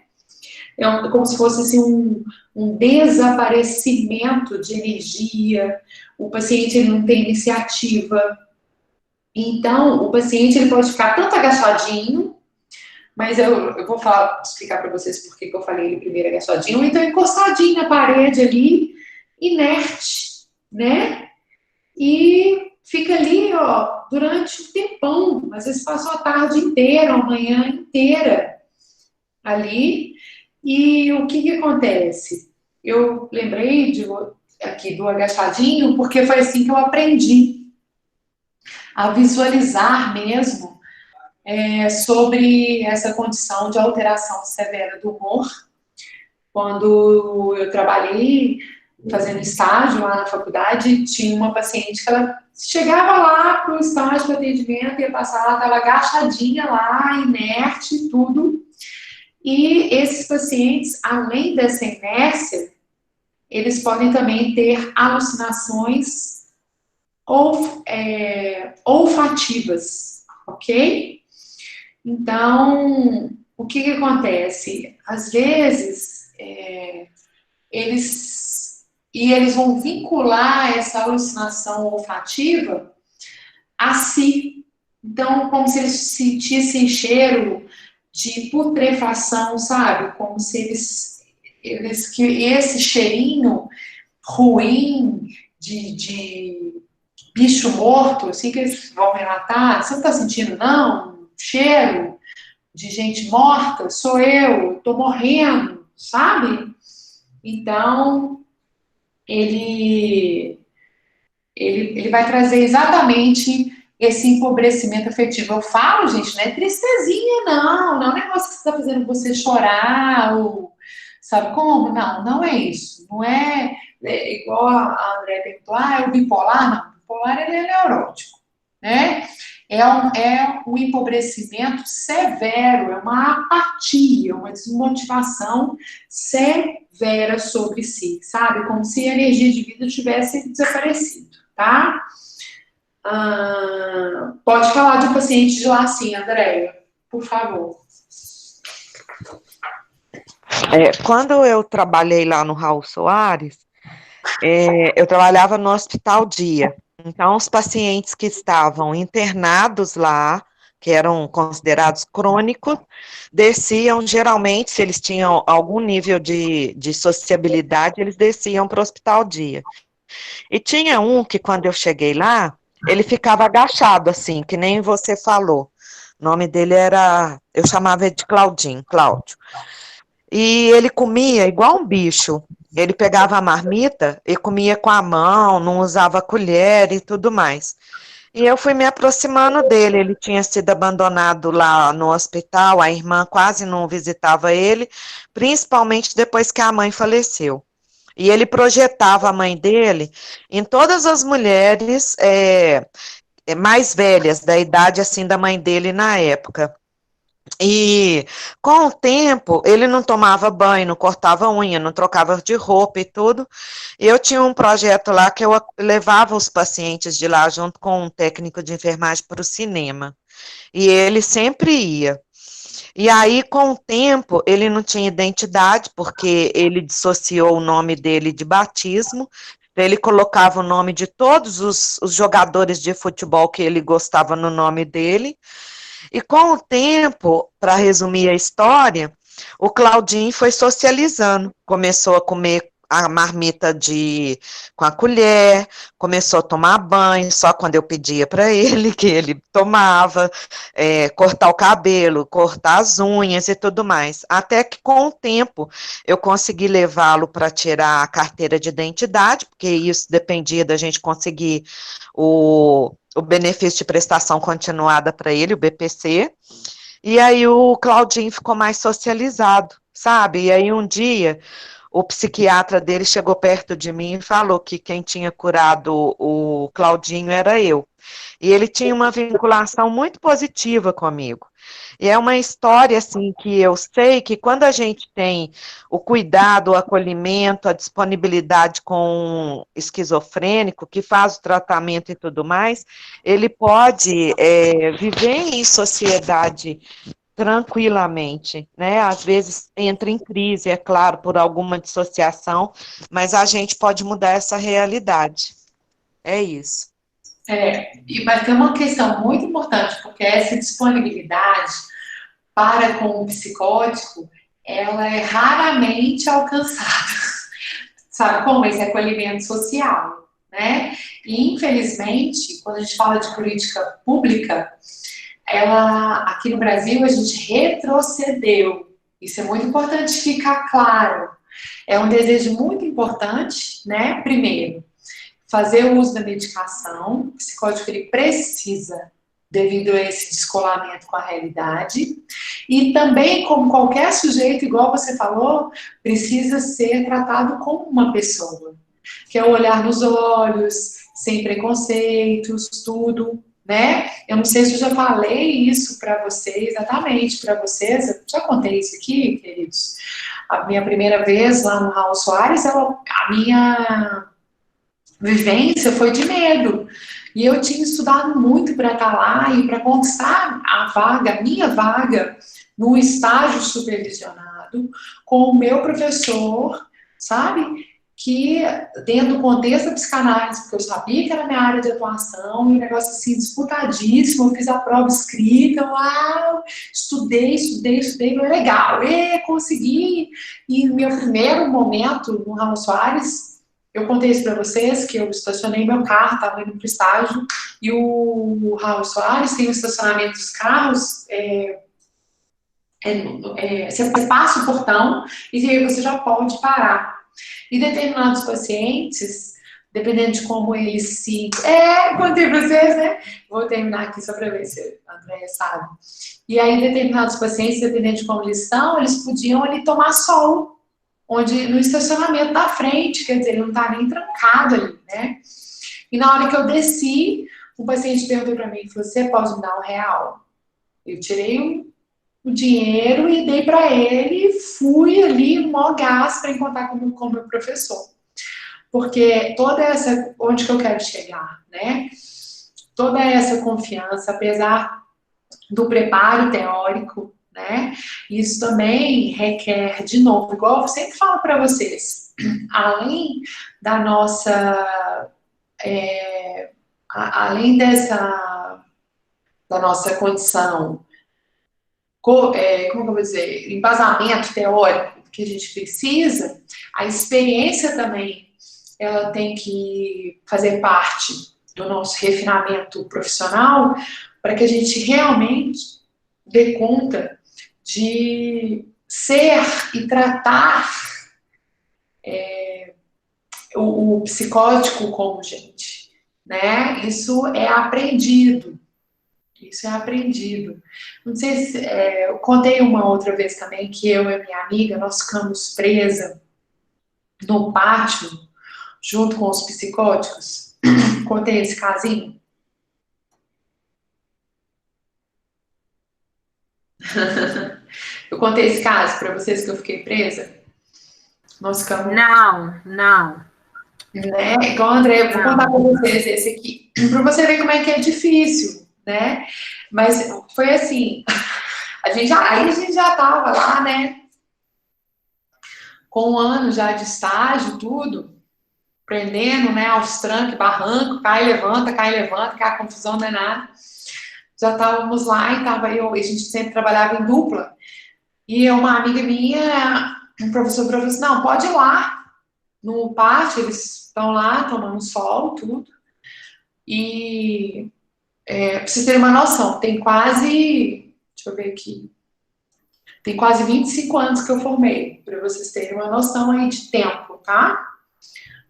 É como se fosse assim, um desaparecimento de energia, o paciente ele não tem iniciativa. Então, o paciente ele pode ficar tanto agachadinho, mas eu vou explicar para vocês por que eu falei ele primeiro agachadinho, ou então encostadinho na parede ali, inerte, né? E fica ali, ó, durante um tempão, às vezes passou a tarde inteira, a manhã inteira ali. E o que acontece? Eu lembrei aqui do agachadinho, porque foi assim que eu aprendi a visualizar mesmo sobre essa condição de alteração severa do humor. Quando eu trabalhei fazendo estágio lá na faculdade, tinha uma paciente que ela chegava lá para o estágio de atendimento, ia passar, ela estava agachadinha lá, inerte e tudo. E esses pacientes, além dessa inércia, eles podem também ter alucinações olfativas, ok? Então, o que acontece? Às vezes, eles vão vincular essa alucinação olfativa a si. Então, como se eles sentissem cheiro de putrefação, sabe? Como se que esse cheirinho ruim de bicho morto, assim que eles vão relatar, você não tá sentindo, não? Cheiro de gente morta? Sou eu, tô morrendo, sabe? Então, ele vai trazer exatamente esse empobrecimento afetivo. Eu falo, gente, não é tristezinha, não é um negócio que está fazendo você chorar, ou sabe como? Não é isso. Não é igual a André perguntou, é o bipolar? Não, o bipolar ele é neurótico, né? é um empobrecimento severo, é uma apatia, uma desmotivação severa sobre si, sabe? Como se a energia de vida tivesse desaparecido, tá? Pode falar de paciente de lá sim, Andréia, por favor. Quando eu trabalhei lá no Raul Soares, eu trabalhava no Hospital Dia. Então, os pacientes que estavam internados lá, que eram considerados crônicos, desciam, geralmente, se eles tinham algum nível de sociabilidade, eles desciam para o Hospital Dia. E tinha um que, quando eu cheguei lá, ele ficava agachado, assim, que nem você falou. O nome dele eu chamava ele de Claudinho, Cláudio. E ele comia igual um bicho. Ele pegava a marmita e comia com a mão, não usava colher e tudo mais. E eu fui me aproximando dele. Ele tinha sido abandonado lá no hospital, a irmã quase não visitava ele, principalmente depois que a mãe faleceu. E ele projetava a mãe dele em todas as mulheres mais velhas, da idade assim da mãe dele na época. E com o tempo, ele não tomava banho, não cortava unha, não trocava de roupa e tudo. E eu tinha um projeto lá que eu levava os pacientes de lá junto com um técnico de enfermagem para o cinema. E ele sempre ia. E aí, com o tempo, ele não tinha identidade, porque ele dissociou o nome dele de batismo. Ele colocava o nome de todos os jogadores de futebol que ele gostava no nome dele. E com o tempo, para resumir a história, o Claudinho foi socializando, começou a comer a marmita com a colher, começou a tomar banho, só quando eu pedia para ele, que ele tomava, cortar o cabelo, cortar as unhas e tudo mais. Até que com o tempo eu consegui levá-lo para tirar a carteira de identidade, porque isso dependia da gente conseguir o benefício de prestação continuada para ele, o BPC, e aí o Claudinho ficou mais socializado, sabe? E aí um dia o psiquiatra dele chegou perto de mim e falou que quem tinha curado o Claudinho era eu. E ele tinha uma vinculação muito positiva comigo. E é uma história, assim, que eu sei que quando a gente tem o cuidado, o acolhimento, a disponibilidade com um esquizofrênico, que faz o tratamento e tudo mais, ele pode viver em sociedade tranquilamente, né? Às vezes entra em crise, é claro, por alguma dissociação, mas a gente pode mudar essa realidade. É isso. Mas tem uma questão muito importante, porque essa disponibilidade para com o psicótico, ela é raramente alcançada. Sabe como? Esse acolhimento social, né? E, infelizmente, quando a gente fala de política pública, aqui no Brasil, a gente retrocedeu. Isso é muito importante ficar claro. É um desejo muito importante, né? Primeiro, fazer o uso da medicação. O psicótico, ele precisa, devido a esse descolamento com a realidade. E também, como qualquer sujeito, igual você falou, precisa ser tratado como uma pessoa. Que é o olhar nos olhos, sem preconceitos, tudo, né? Eu não sei se eu já falei isso para vocês, exatamente para vocês. Eu já contei isso aqui, queridos. A minha primeira vez lá no Raul Soares, a minha vivência foi de medo. E eu tinha estudado muito para estar lá e para conquistar a minha vaga, no estágio supervisionado, com o meu professor, sabe? Que dentro do contexto da psicanálise, porque eu sabia que era minha área de atuação, e um negócio assim, disputadíssimo, eu fiz a prova escrita, uau, estudei, foi legal, consegui. E no meu primeiro momento no Raul Soares, eu contei isso para vocês, que eu estacionei meu carro, estava indo para o estágio, e o Raul Soares tem o estacionamento dos carros, você passa o portão e aí você já pode parar. E determinados pacientes, dependendo de como eles se... contei para vocês, né? Vou terminar aqui só para ver se a Andréia sabe. E aí, determinados pacientes, dependendo de como eles estão, eles podiam ali tomar sol, no estacionamento da frente, quer dizer, ele não está nem trancado ali, né? E na hora que eu desci, um paciente perguntou para mim, falou, você pode me dar R$ 1? Eu tirei o dinheiro e dei para ele e fui ali, mó gás, para encontrar com o meu professor. Porque toda essa, onde que eu quero chegar, né? Toda essa confiança, apesar do preparo teórico, né? Isso também requer, de novo, igual eu sempre falo para vocês, além da nossa, além da nossa condição, como que eu vou dizer, embasamento teórico que a gente precisa, a experiência também, ela tem que fazer parte do nosso refinamento profissional para que a gente realmente dê conta de ser e tratar o psicótico como gente, né? Isso é aprendido. Isso é aprendido. Não sei se... eu contei uma outra vez também que eu e minha amiga, nós ficamos presas no pátio, junto com os psicóticos. Contei esse casinho. Eu contei esse caso para vocês que eu fiquei presa. Nós ficamos... Não. Né? Então, André, eu vou contar para vocês esse aqui, para você ver como é que é difícil, né? Mas foi assim, aí a gente já estava lá, né? Com 1 ano já de estágio, tudo, aprendendo, né? Aos trancos, barranco, cai, levanta, que a confusão não é nada. Já estávamos lá e a gente sempre trabalhava em dupla. E uma amiga minha, um professor falou assim, não, pode ir lá no pátio, eles estão lá tomando sol, tudo. E pra vocês terem uma noção, tem quase, deixa eu ver aqui, tem quase 25 anos que eu formei, para vocês terem uma noção aí de tempo, tá?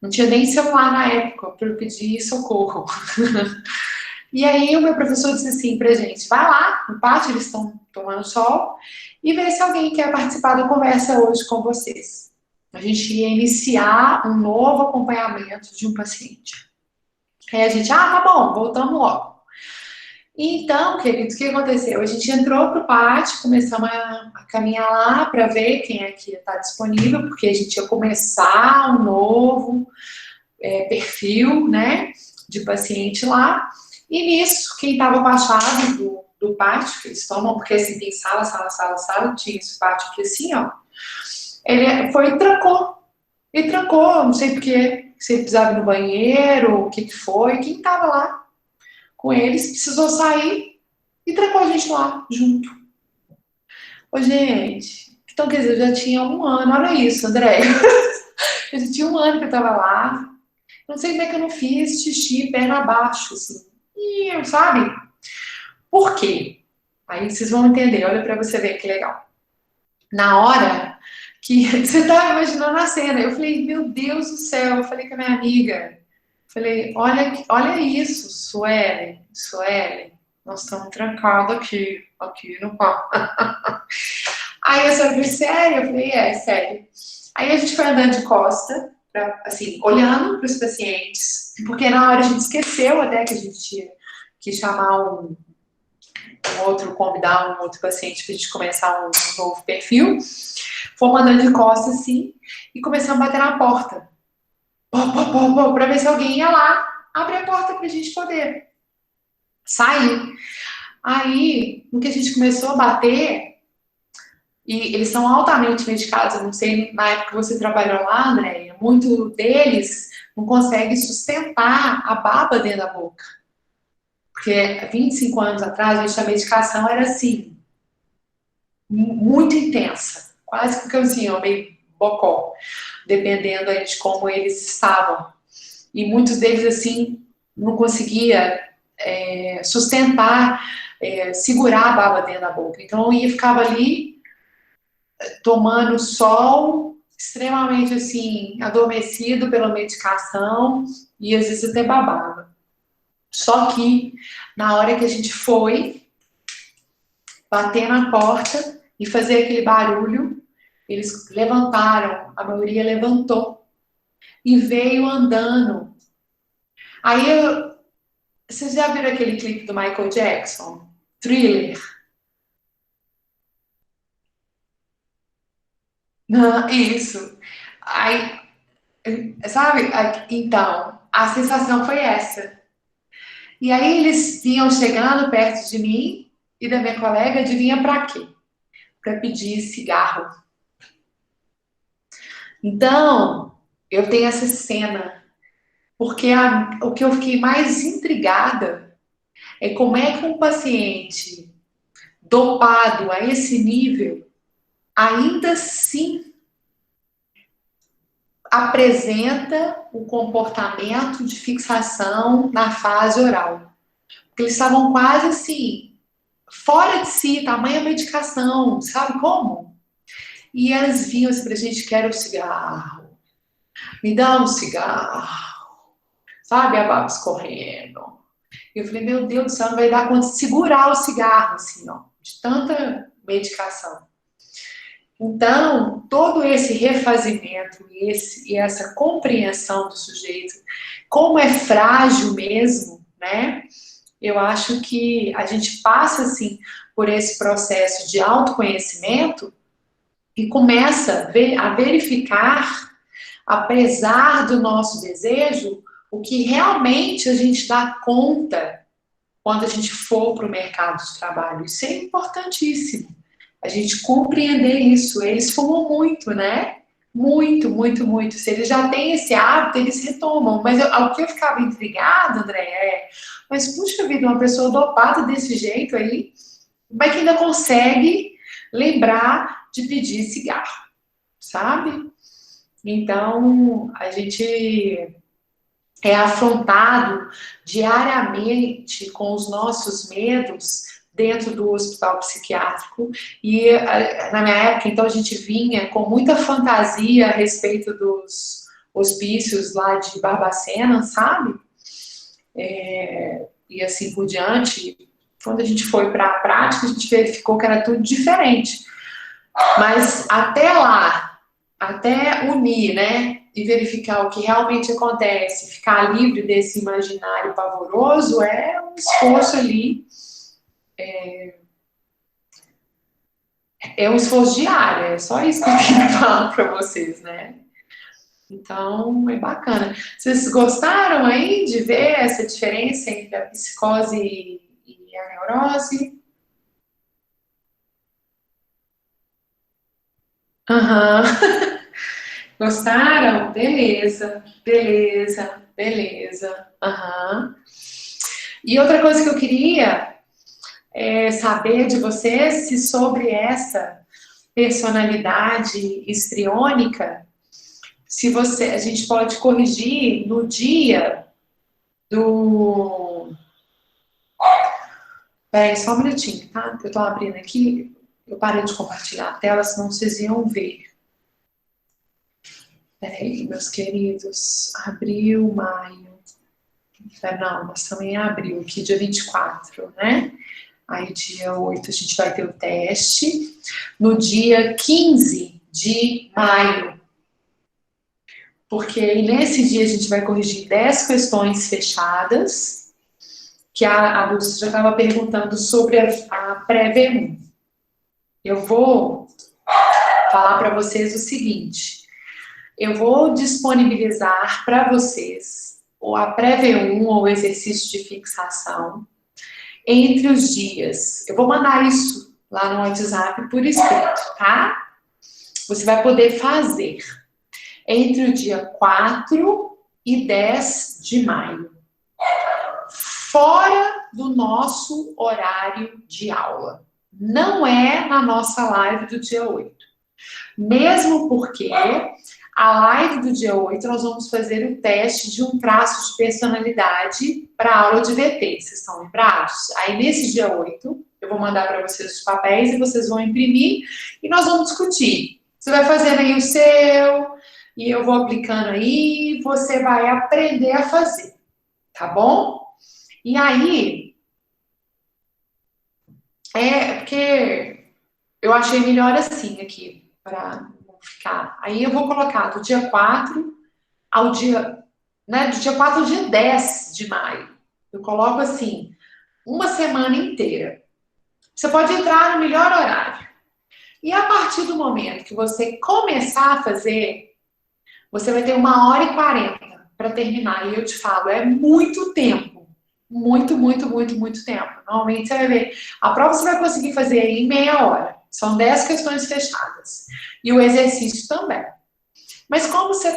Não tinha nem celular na época para eu pedir socorro. E aí o meu professor disse assim pra gente, vai lá no pátio, eles estão tomando sol, e vê se alguém quer participar da conversa hoje com vocês. A gente ia iniciar um novo acompanhamento de um paciente. Aí a gente, tá bom, voltamos logo. Então, queridos, o que aconteceu? A gente entrou pro pátio, começamos a caminhar lá para ver quem é que está disponível, porque a gente ia começar um novo perfil, né, de paciente lá. E nisso, quem estava com a chave do pátio, que eles tomam, porque assim, tem sala, tinha esse pátio aqui assim, ó. Ele foi e trancou. Ele trancou, não sei porquê, se ele precisava ir no banheiro, o que foi, quem estava lá com eles precisou sair e trancou a gente lá, junto. Ô, gente, então, quer dizer, eu já tinha 1 ano, olha isso, André. Eu já tinha 1 ano que eu tava lá, não sei como é que eu não fiz xixi perna abaixo, assim. E, sabe? Por quê? Aí vocês vão entender, olha pra você ver que legal. Na hora que você tá imaginando a cena, eu falei, meu Deus do céu, eu falei com a minha amiga, falei, olha isso, Suelen, nós estamos trancados aqui no quarto. Aí a senhora falou, sério? Eu falei, sério. Aí a gente foi andando de costa, assim, olhando para os pacientes, porque na hora a gente esqueceu até que a gente tinha que chamar convidar um outro paciente para a gente começar um novo perfil. Fomos andando de costa, assim, e começamos a bater na porta. Para ver se alguém ia lá abrir a porta para a gente poder sair. Aí, no que a gente começou a bater, e eles são altamente medicados, eu não sei, na época que você trabalhou lá, Andréia, muito deles não consegue sustentar a baba dentro da boca. Porque 25 anos atrás, a medicação era assim, muito intensa, quase que assim, meio bocó, dependendo aí de como eles estavam. E muitos deles, assim, não conseguia sustentar, segurar a baba dentro da boca. Então, eu ficava ali, tomando sol, extremamente, assim, adormecido pela medicação, e às vezes até babava. Só que, na hora que a gente foi bater na porta e fazer aquele barulho, eles levantaram, a maioria levantou e veio andando. Aí Vocês já viram aquele clipe do Michael Jackson? Thriller. Não, isso. Aí, sabe? Então, a sensação foi essa. E aí eles vinham chegando perto de mim e da minha colega, adivinha pra quê? Pra pedir cigarro. Então, eu tenho essa cena, porque o que eu fiquei mais intrigada é como é que um paciente dopado a esse nível ainda assim apresenta o comportamento de fixação na fase oral. Porque eles estavam quase assim, fora de si, tamanha medicação, sabe como? E elas vinham assim pra gente, quero um cigarro, me dá um cigarro, sabe? A baba escorrendo. E eu falei, meu Deus do céu, não vai dar conta de segurar o cigarro, assim, ó, de tanta medicação. Então, todo esse refazimento e essa compreensão do sujeito, como é frágil mesmo, né? Eu acho que a gente passa, assim, por esse processo de autoconhecimento e começa a verificar, apesar do nosso desejo, o que realmente a gente dá conta quando a gente for para o mercado de trabalho. Isso é importantíssimo. A gente compreender isso. Eles fumam muito, né? Muito, muito, muito. Se eles já têm esse hábito, eles retomam. Mas ao que eu ficava intrigada, André, mas puxa vida, uma pessoa dopada desse jeito aí, como é que ainda consegue lembrar de pedir cigarro, sabe? Então, a gente é afrontado diariamente com os nossos medos dentro do hospital psiquiátrico, e na minha época, então, a gente vinha com muita fantasia a respeito dos hospícios lá de Barbacena, sabe? E assim por diante. Quando a gente foi para a prática, a gente verificou que era tudo diferente. Mas até lá, até unir, né, e verificar o que realmente acontece, ficar livre desse imaginário pavoroso, é um esforço ali, é um esforço diário, é só isso que eu queria falar para vocês, né? Então, é bacana. Vocês gostaram aí de ver essa diferença entre a psicose e a neurose? Aham. Gostaram? Beleza, beleza, beleza. Aham. E outra coisa que eu queria saber de vocês se sobre essa personalidade histriônica, se a gente pode corrigir no dia do... Peraí, só um minutinho, tá? Eu tô abrindo aqui, eu parei de compartilhar a tela, senão vocês iam ver. Peraí, meus queridos, abril, maio... Não, nós estamos em abril, aqui dia 24, né? Aí dia 8 a gente vai ter o teste. No dia 15 de maio, porque nesse dia a gente vai corrigir 10 questões fechadas, que a Lúcia já estava perguntando sobre a pré-V1. Eu vou falar para vocês o seguinte, eu vou disponibilizar para vocês a pré-V1 ou exercício de fixação entre os dias, eu vou mandar isso lá no WhatsApp por escrito, tá? Você vai poder fazer entre o dia 4 e 10 de maio, fora do nosso horário de aula. Não é na nossa live do dia 8. Mesmo porque a live do dia 8 nós vamos fazer o teste de um traço de personalidade para a aula de VT. Vocês estão lembrados? Aí nesse dia 8 eu vou mandar para vocês os papéis e vocês vão imprimir e nós vamos discutir. Você vai fazendo aí o seu e eu vou aplicando aí, você vai aprender a fazer, tá bom? E aí, porque eu achei melhor assim aqui, para não ficar. Aí eu vou colocar do dia 4 ao dia, né, do dia 4 ao dia 10 de maio. Eu coloco assim, uma semana inteira. Você pode entrar no melhor horário. E a partir do momento que você começar a fazer, você vai ter 1h40 para terminar. E eu te falo, é muito tempo. Muito, muito, muito, muito tempo. Normalmente você vai ver. A prova você vai conseguir fazer aí em meia hora. São 10 questões fechadas. E o exercício também. Mas como você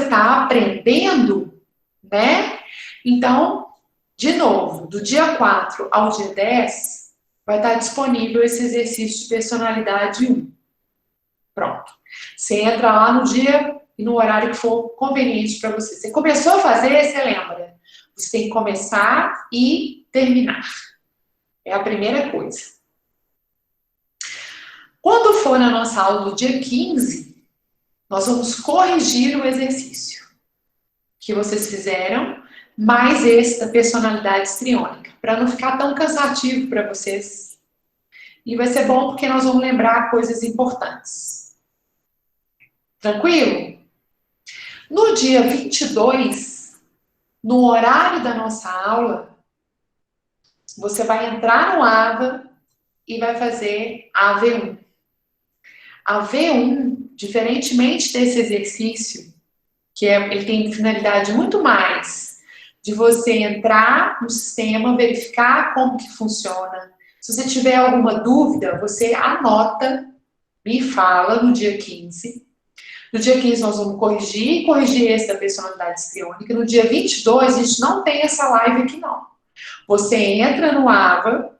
está aprendendo, né? Então, de novo, do dia 4 ao dia 10, vai estar disponível esse exercício de personalidade 1. Pronto. Você entra lá no dia e no horário que for conveniente para você. Você começou a fazer, você lembra. Você tem que começar e terminar. É a primeira coisa. Quando for na nossa aula do dia 15, nós vamos corrigir o exercício que vocês fizeram, mais esse da personalidade histriônica, para não ficar tão cansativo para vocês. E vai ser bom porque nós vamos lembrar coisas importantes. Tranquilo? No dia 22, no horário da nossa aula, você vai entrar no AVA e vai fazer a V1. A V1, diferentemente desse exercício, que ele tem finalidade muito mais de você entrar no sistema, verificar como que funciona. Se você tiver alguma dúvida, você anota, me fala no dia 15. No dia 15 nós vamos corrigir esse da personalidade histriônica. No dia 22 a gente não tem essa live aqui não. Você entra no AVA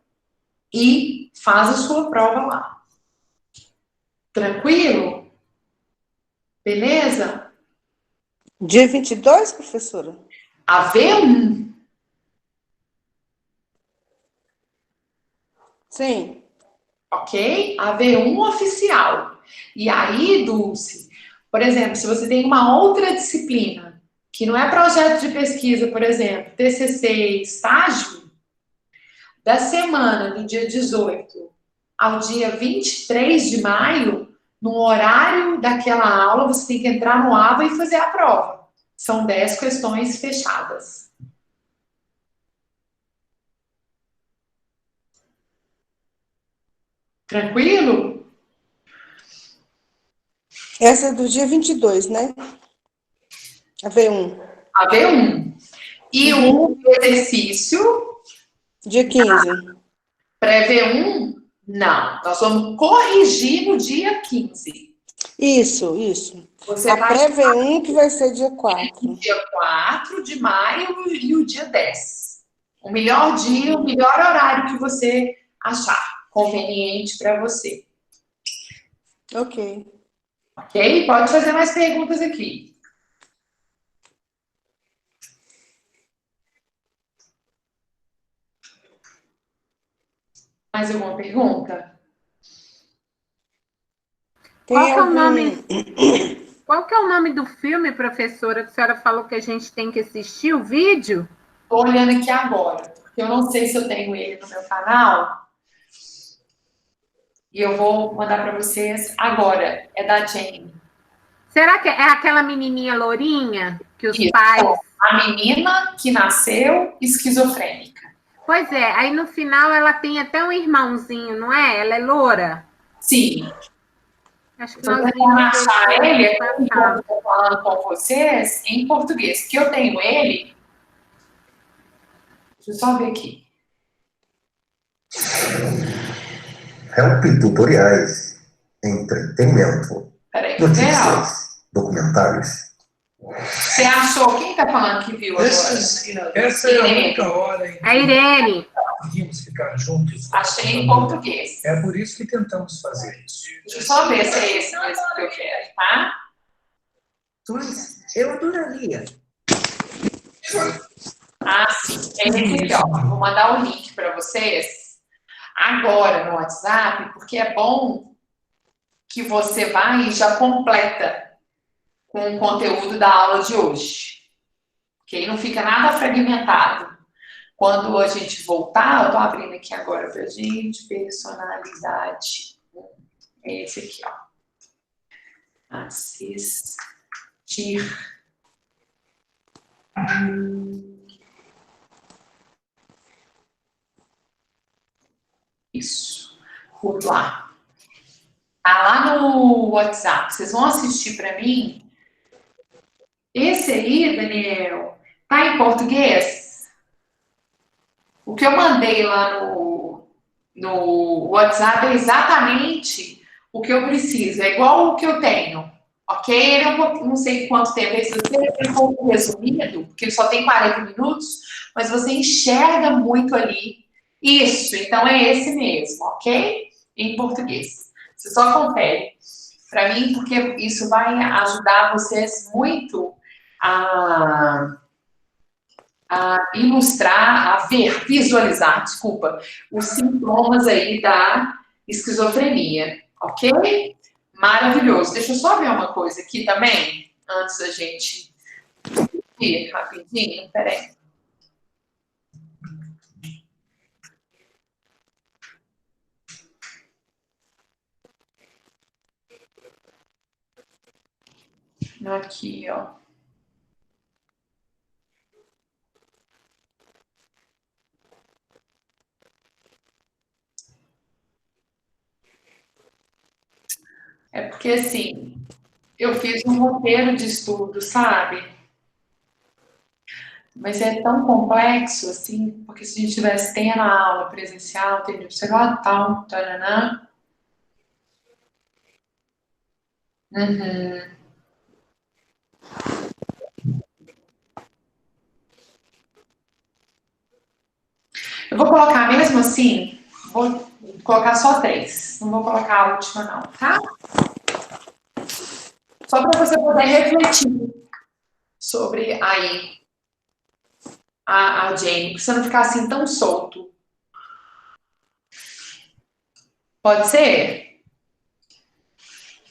e faz a sua prova lá. Tranquilo? Beleza? Dia 22, professora? A V1. Sim. Ok? A V1 oficial. E aí, Dulce, por exemplo, se você tem uma outra disciplina, que não é projeto de pesquisa, por exemplo, TCC, estágio, da semana do dia 18 ao dia 23 de maio, no horário daquela aula, você tem que entrar no AVA e fazer a prova. São 10 questões fechadas. Tranquilo? Essa é do dia 22, né? A V1. A V1. E o exercício... Dia 15. Pré-V1, não. Nós vamos corrigir no dia 15. Isso. Você A vai pré-V1 que vai ser dia 4. dia 4 de maio e o dia 10. O melhor dia, o melhor horário que você achar conveniente para você. Ok. Ok? Pode fazer mais perguntas aqui. Mais alguma pergunta? Qual que é o nome? Qual que é o nome do filme, professora, que a senhora falou que a gente tem que assistir o vídeo? Estou olhando aqui agora, porque eu não sei se eu tenho ele no meu canal. E eu vou mandar para vocês agora. É da Jane. Será que é aquela menininha lourinha que os Isso. pais... A menina que nasceu esquizofrênica. Pois é, aí no final ela tem até um irmãozinho, não é? Ela é loura? Sim. Acho que Eu nós vou vimos achar ele enquanto passado. eu estou falando com vocês em português, porque eu tenho ele. Deixa eu só ver aqui. Help tutoriais, entretenimento, Peraí, notícias, documentários. você achou? Quem está falando que viu agora? Essa é a única hora em que A Irene. conseguimos ficar juntos. Achei em português. É por isso que tentamos fazer isso. Deixa eu só ver se é esse mesmo que eu quero, tá? Mas eu adoraria. Ah, sim. É esse aqui, ó. Vou mandar o link para vocês agora no WhatsApp, porque é bom que você vai e já completa com o conteúdo da aula de hoje. Ok? Não fica nada fragmentado. Quando a gente voltar, eu tô abrindo aqui agora pra gente, personalidade. É esse aqui, ó. Assistir Isso. Por lá. Tá lá no WhatsApp. Vocês vão assistir para mim. Esse aí, Daniel, tá em português? O que eu mandei lá no WhatsApp é exatamente o que eu preciso. É igual o que eu tenho. Ok? Ele é um pouco, não sei quanto tempo é esse, é um pouco resumido, porque ele só tem 40 minutos, mas você enxerga muito ali. Isso, então é esse mesmo, ok? Em português. Você só confere para mim, porque isso vai ajudar vocês muito a ilustrar, a ver, visualizar, desculpa, os sintomas aí da esquizofrenia, ok? Maravilhoso. Deixa eu só ver uma coisa aqui também, antes da gente ir rapidinho, peraí. Aqui, ó. É porque, assim, eu fiz um roteiro de estudo, sabe? Mas é tão complexo, assim, porque se a gente tivesse tendo a aula presencial, teria observado tal, taranã. Uhum. Eu vou colocar mesmo assim, vou colocar só 3. Não vou colocar a última, não, tá? Só para você poder refletir sobre aí a Jane, pra você não ficar assim tão solto. Pode ser?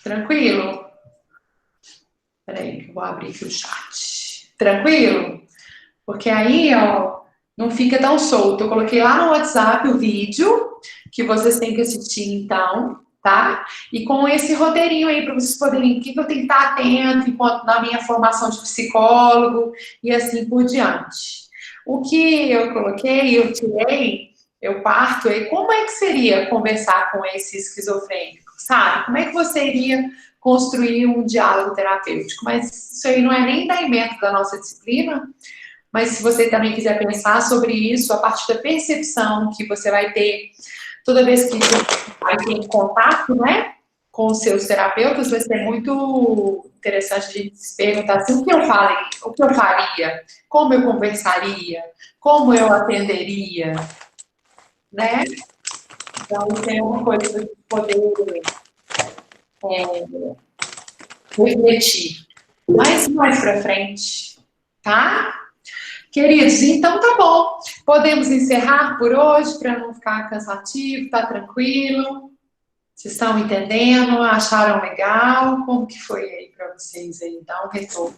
Tranquilo? Peraí, que eu vou abrir aqui o chat. Tranquilo? Porque aí, ó, não fica tão solto. Eu coloquei lá no WhatsApp o vídeo que vocês têm que assistir, então, tá? E com esse roteirinho aí, para vocês poderem, o que eu tenho que estar atento enquanto na minha formação de psicólogo e assim por diante. O que eu coloquei, eu tirei, eu parto aí, como é que seria conversar com esse esquizofrênico, sabe? Como é que você iria construir um diálogo terapêutico? Mas isso aí não é nem da ementa da nossa disciplina, mas se você também quiser pensar sobre isso, a partir da percepção que você vai ter toda vez que vai ter contato, né, com os seus terapeutas, vai ser muito interessante de se perguntar assim, o que eu faria, como eu conversaria, como eu atenderia, né? Então, isso é uma coisa para poder refletir. Mas mais para frente, tá? Queridos, então tá bom. Podemos encerrar por hoje para não ficar cansativo, tá tranquilo? Vocês estão entendendo? Acharam legal? Como que foi aí para vocês aí? Dá um retorno.